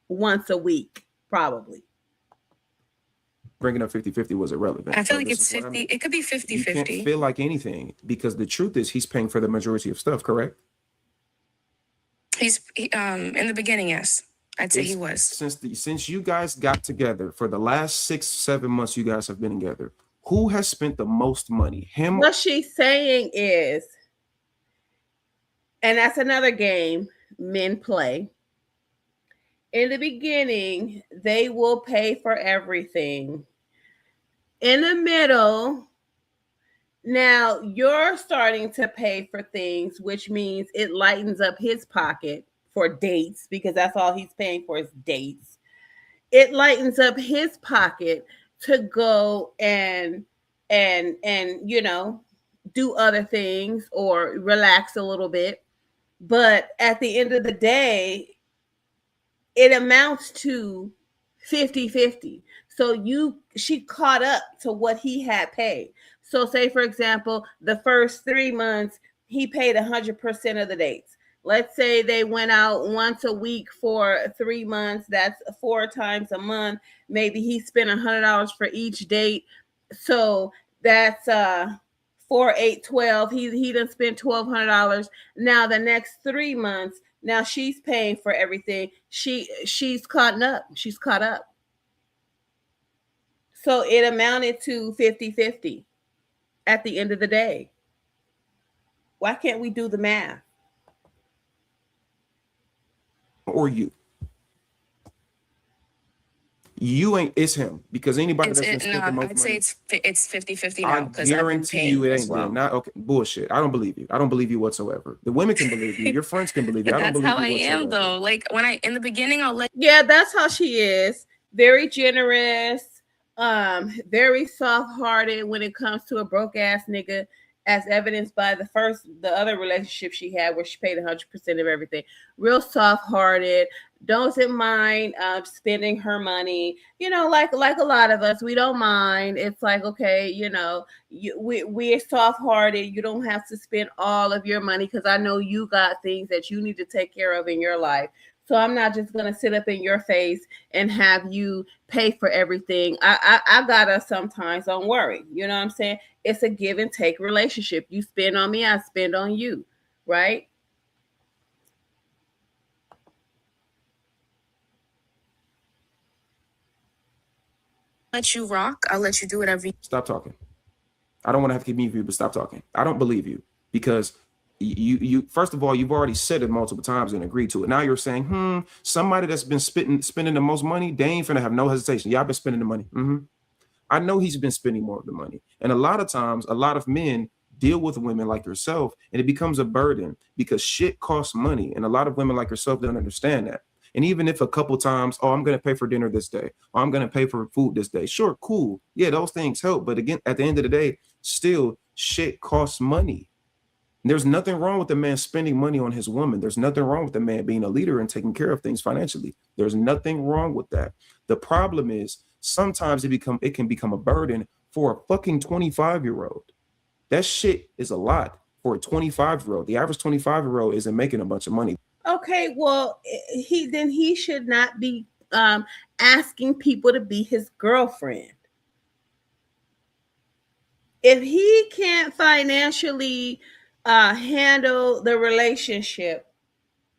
once a week, probably. Bringing up 50-50 was irrelevant. I feel like it's 50. It could be 50-50. You can't feel like anything because the truth is he's paying for the majority of stuff, correct? He's in the beginning, yes. I'd say he was. Since you guys got together for the last 6-7 months you guys have been together, who has spent the most money? Him? What she's saying is, and that's another game men play. In the beginning, they will pay for everything. In the middle, now you're starting to pay for things, which means it lightens up his pocket for dates, because that's all he's paying for is dates. It lightens up his pocket to go and you know, do other things or relax a little bit. But at the end of the day, it amounts to 50-50. So she caught up to what he had paid. So say, for example, the first 3 months, he paid 100% of the dates. Let's say they went out once a week for 3 months. That's 4 times a month. Maybe he spent $100 for each date. So that's 4, 8, 12. He done spent $1,200. Now the next 3 months, now she's paying for everything. She's caught up. She's caught up. So it amounted to 50-50 at the end of the day. Why can't we do the math? or you? You ain't, it's him, because anybody that's been spending the most I'd money, say it's 50-50 now. I guarantee you it ain't them. Not okay. Bullshit. I don't believe you. I don't believe you whatsoever. The women can believe you. Your friends can believe you. I don't believe you whatsoever. That's how I am, though. Like when in the beginning, I'll let. Yeah, that's how she is. Very generous, very soft-hearted when it comes to a broke ass nigga, as evidenced by the other relationship she had where she paid 100% of everything. Real soft-hearted, doesn't mind spending her money. You know, like a lot of us, we don't mind. It's like, okay, you know, we're soft-hearted. You don't have to spend all of your money because I know you got things that you need to take care of in your life. So I'm not just gonna sit up in your face and have you pay for everything. I gotta sometimes. Don't worry. You know what I'm saying? It's a give and take relationship. You spend on me, I spend on you, right? Let you rock. I'll let you do whatever. Stop talking. I don't want to have to keep meeting you, but stop talking. I don't believe you, because you first of all, you've already said it multiple times and agreed to it. Now you're saying, somebody that's been spending the most money, they ain't finna have no hesitation. Y'all been spending the money. I know he's been spending more of the money. And a lot of times, a lot of men deal with women like yourself, and it becomes a burden because shit costs money. And a lot of women like yourself don't understand that. And even if a couple times, oh, I'm going to pay for dinner this day, or I'm going to pay for food this day. Sure, cool. Yeah, those things help. But again, at the end of the day, still shit costs money. And there's nothing wrong with the man spending money on his woman. There's nothing wrong with the man being a leader and taking care of things financially. There's nothing wrong with that. The problem is sometimes it can become a burden for a fucking 25-year-old. That shit is a lot for a 25-year-old. The average 25-year-old isn't making a bunch of money. Okay, well, he should not be asking people to be his girlfriend. If he can't financially handle the relationship,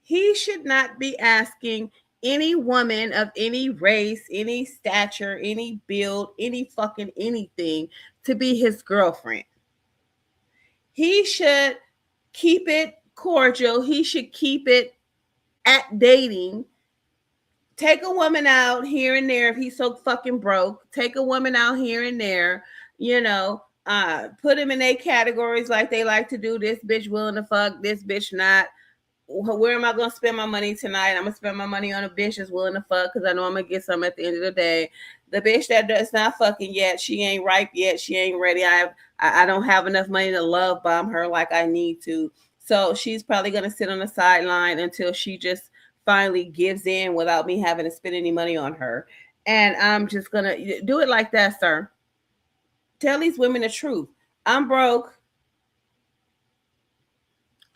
he should not be asking any woman of any race, any stature, any build, any fucking anything to be his girlfriend. He should keep it cordial. He should keep it at dating. Take a woman out here and there if he's so fucking broke. Take a woman out here and there, you know, put him in their categories like they like to do. This bitch willing to fuck, this bitch not. Where am I going to spend my money tonight? I'm going to spend my money on a bitch that's willing to fuck because I know I'm going to get some at the end of the day. The bitch that does not fucking yet, she ain't ripe yet, she ain't ready. I don't have enough money to love bomb her like I need to. So she's probably going to sit on the sideline until she just finally gives in without me having to spend any money on her. And I'm just going to do it like that, sir. Tell these women the truth. I'm broke.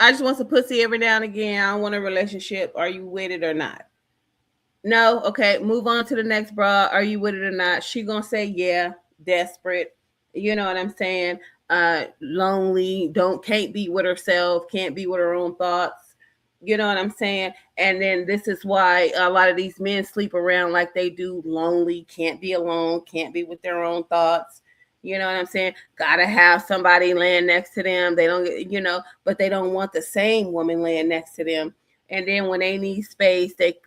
I just want some pussy every now and again. I don't want a relationship. Are you with it or not? No? Okay, move on to the next bra. Are you with it or not? She gonna say yeah, desperate. You know what I'm saying? Lonely, can't be with herself, can't be with her own thoughts. You know what I'm saying? And then this is why a lot of these men sleep around like they do, lonely, can't be alone, can't be with their own thoughts. You know what I'm saying? Gotta have somebody laying next to them. They don't, but they don't want the same woman laying next to them. And then when they need space, they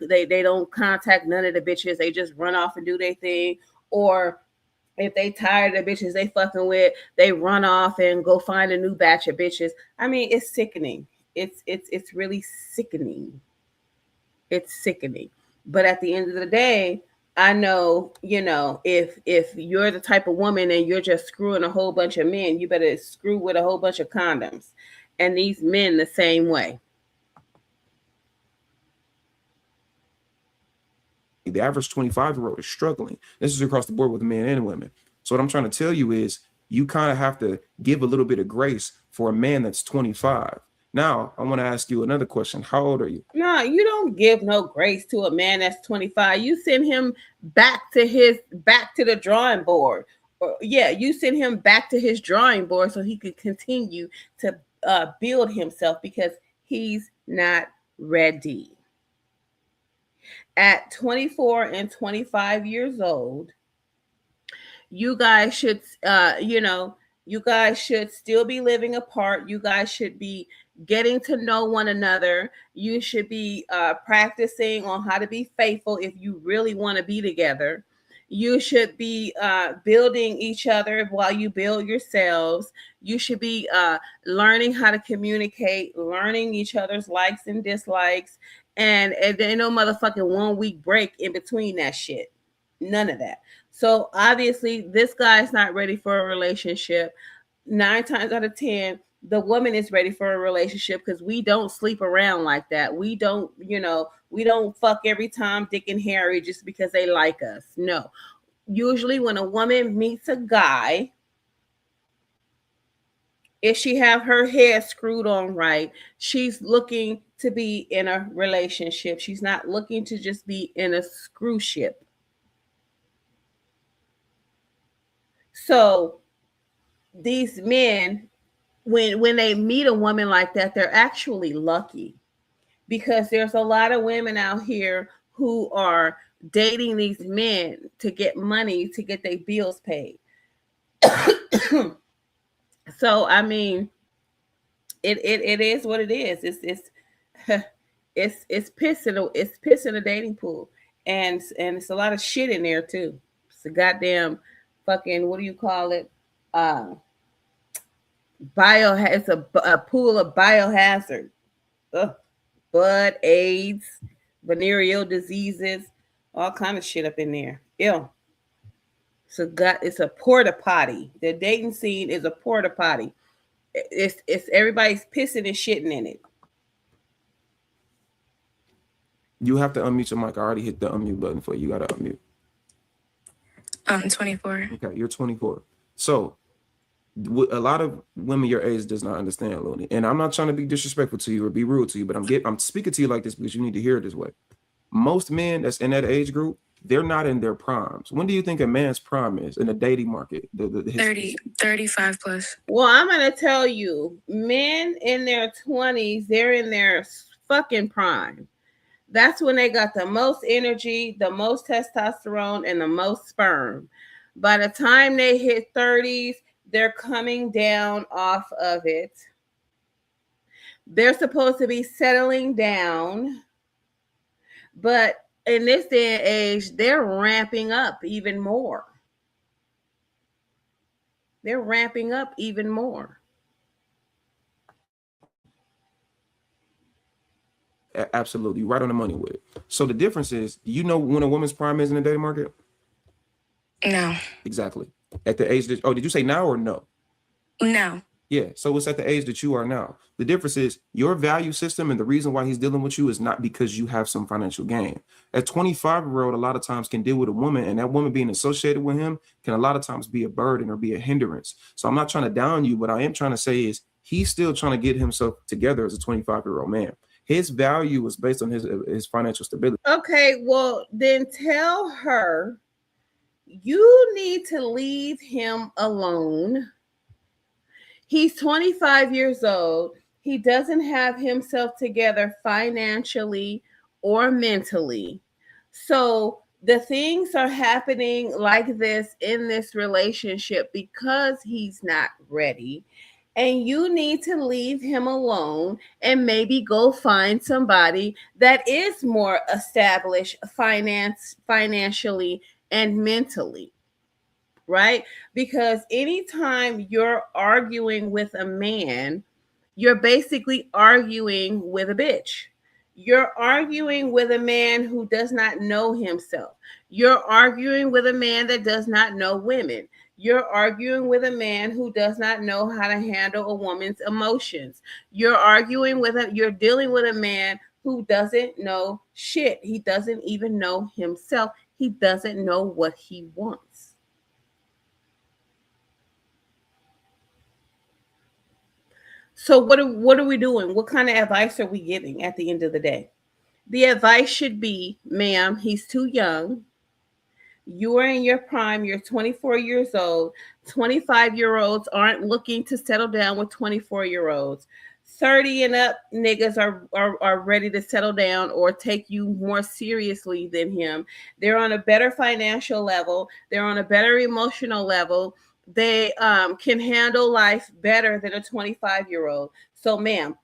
don't contact none of the bitches. They just run off and do their thing. Or if they tired of the bitches they fucking with, they run off and go find a new batch of bitches. I mean, it's sickening. It's really sickening. It's sickening. But at the end of the day, I know, if you're the type of woman and you're just screwing a whole bunch of men, you better screw with a whole bunch of condoms. And these men the same way. The average 25-year-old is struggling. This is across the board with men and women. So what I'm trying to tell you is you kind of have to give a little bit of grace for a man that's 25. Now, I want to ask you another question. How old are you? No, you don't give no grace to a man that's 25. You send him back to the drawing board. You send him back to his drawing board so he could continue to build himself because he's not ready. At 24 and 25 years old, you guys should, you guys should still be living apart. You guys should be getting to know one another. You should be practicing on how to be faithful if you really want to be together. You should be building each other while you build yourselves. You should be learning how to communicate, learning each other's likes and dislikes, and there no motherfucking 1 week break in between that shit. None of that. So obviously, this guy's not ready for a relationship. 9 times out of 10, the woman is ready for a relationship because we don't sleep around like that. We don't, we don't fuck every time Dick and Harry just because they like us. No. Usually when a woman meets a guy, if she have her head screwed on right, she's looking to be in a relationship. She's not looking to just be in a screw ship. So these men, when they meet a woman like that, they're actually lucky, because there's a lot of women out here who are dating these men to get money to get their bills paid. So I mean, it is what it is. It's piss in a dating pool, and it's a lot of shit in there too. It's a goddamn fucking, what do you call it? It's a pool of biohazard. Ugh. Blood, AIDS, venereal diseases, all kind of shit up in there. Ew. It's a porta potty. The dating scene is a porta potty. It's everybody's pissing and shitting in it. You have to unmute your mic. I already hit the unmute button for you. You gotta unmute. I'm 24. Okay, you're 24. So a lot of women your age does not understand, Looney. And I'm not trying to be disrespectful to you or be rude to you, but I'm speaking to you like this because you need to hear it this way. Most men that's in that age group, they're not in their primes. When do you think a man's prime is in the dating market? 35 plus. Well, I'm going to tell you, men in their 20s, they're in their fucking prime. That's when they got the most energy, the most testosterone, and the most sperm. By the time they hit 30s, they're coming down off of it. They're supposed to be settling down. But in this day and age, they're ramping up even more. They're ramping up even more. Absolutely. Right on the money with it. So the difference is, you know when a woman's prime is in the dating market? No. Exactly. At the age that, did you say now or no? No. Yeah, so it's at the age that you are now. The difference is your value system, and the reason why he's dealing with you is not because you have some financial gain. A 25-year-old a lot of times can deal with a woman, and that woman being associated with him can a lot of times be a burden or be a hindrance. So I'm not trying to down you, but I am trying to say is he's still trying to get himself together as a 25-year-old man. His value is based on his financial stability. Okay, well, then tell her you need to leave him alone. He's 25 years old. He doesn't have himself together financially or mentally. So the things are happening like this in this relationship because he's not ready. And you need to leave him alone and maybe go find somebody that is more established financially and mentally. Right? Because anytime you're arguing with a man, you're basically arguing with a bitch. You're arguing with a man who does not know himself. You're arguing with a man that does not know women. You're arguing with a man who does not know how to handle a woman's emotions. You're dealing with a man who doesn't know shit. He doesn't even know himself. He doesn't know what he wants. So what are we doing? What kind of advice are we giving at the end of the day? The advice should be, ma'am, he's too young. You are in your prime. You're 24 years old. 25-year-olds aren't looking to settle down with 24-year-olds. 30 and up niggas are ready to settle down or take you more seriously than him. They're on a better financial level. They're on a better emotional level. They can handle life better than a 25-year-old. So, ma'am,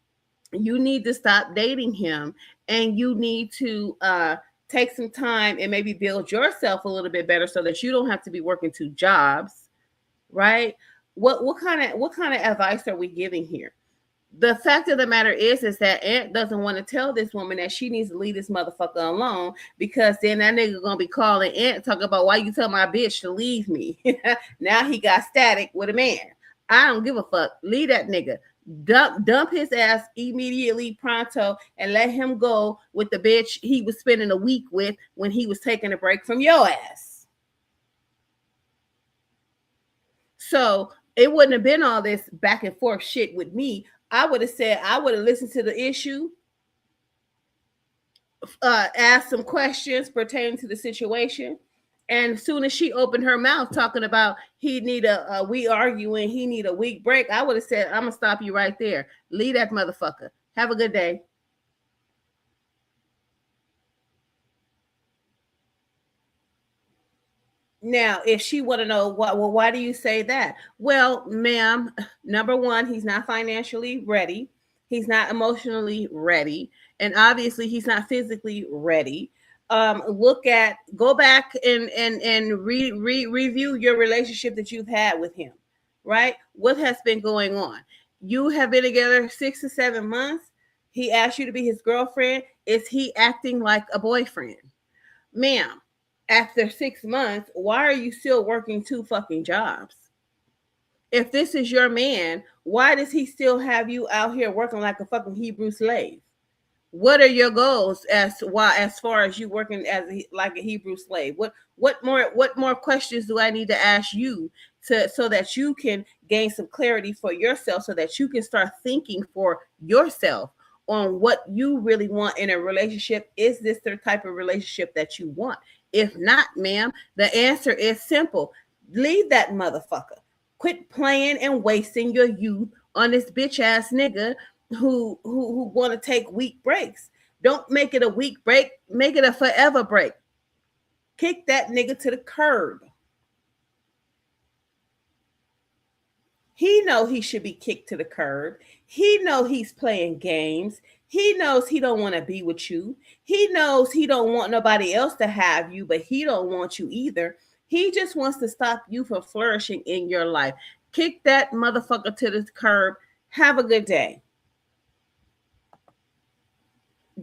you need to stop dating him, and you need to take some time and maybe build yourself a little bit better so that you don't have to be working 2 jobs, right? What kind of advice are we giving here? The fact of the matter is that Aunt doesn't want to tell this woman that she needs to leave this motherfucker alone, because then that nigga gonna be calling Aunt talking about why you tell my bitch to leave me. Now he got static with a man. I don't give a fuck. Leave that nigga. Dump his ass immediately, pronto, and let him go with the bitch he was spending a week with when he was taking a break from your ass. So it wouldn't have been all this back and forth shit with me. I would have said, I would have listened to the issue, asked some questions pertaining to the situation. And as soon as she opened her mouth talking about he need we arguing, he need a week break, I would have said, I'm going to stop you right there. Leave that motherfucker. Have a good day. Now, if she want to know, why do you say that? Well, ma'am, number one, he's not financially ready. He's not emotionally ready. And obviously, he's not physically ready. Go back and review your relationship that you've had with him, right? What has been going on? You have been together 6 to 7 months. He asked you to be his girlfriend. Is he acting like a boyfriend? Ma'am, after 6 months, why are you still working 2 fucking jobs? If this is your man, why does he still have you out here working like a fucking Hebrew slave? What are your goals as far as you working as like a Hebrew slave? What more questions do I need to ask you so that you can gain some clarity for yourself, so that you can start thinking for yourself on what you really want in a relationship? Is this the type of relationship that you want? If not, ma'am, the answer is simple. Leave that motherfucker. Quit playing and wasting your youth on this bitch ass nigga who want to take week breaks. Don't make it a week break. Make it a forever break. Kick that nigga to the curb. He know he should be kicked to the curb. He know he's playing games. He knows he don't want to be with you. He knows he don't want nobody else to have you, but he don't want you either. He just wants to stop you from flourishing in your life. Kick that motherfucker to the curb. Have a good day.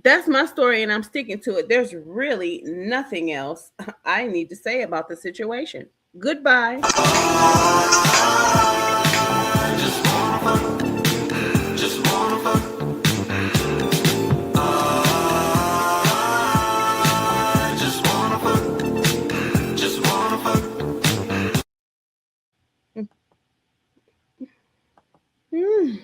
That's my story, and I'm sticking to it. There's really nothing else I need to say about the situation. Goodbye. Hmm.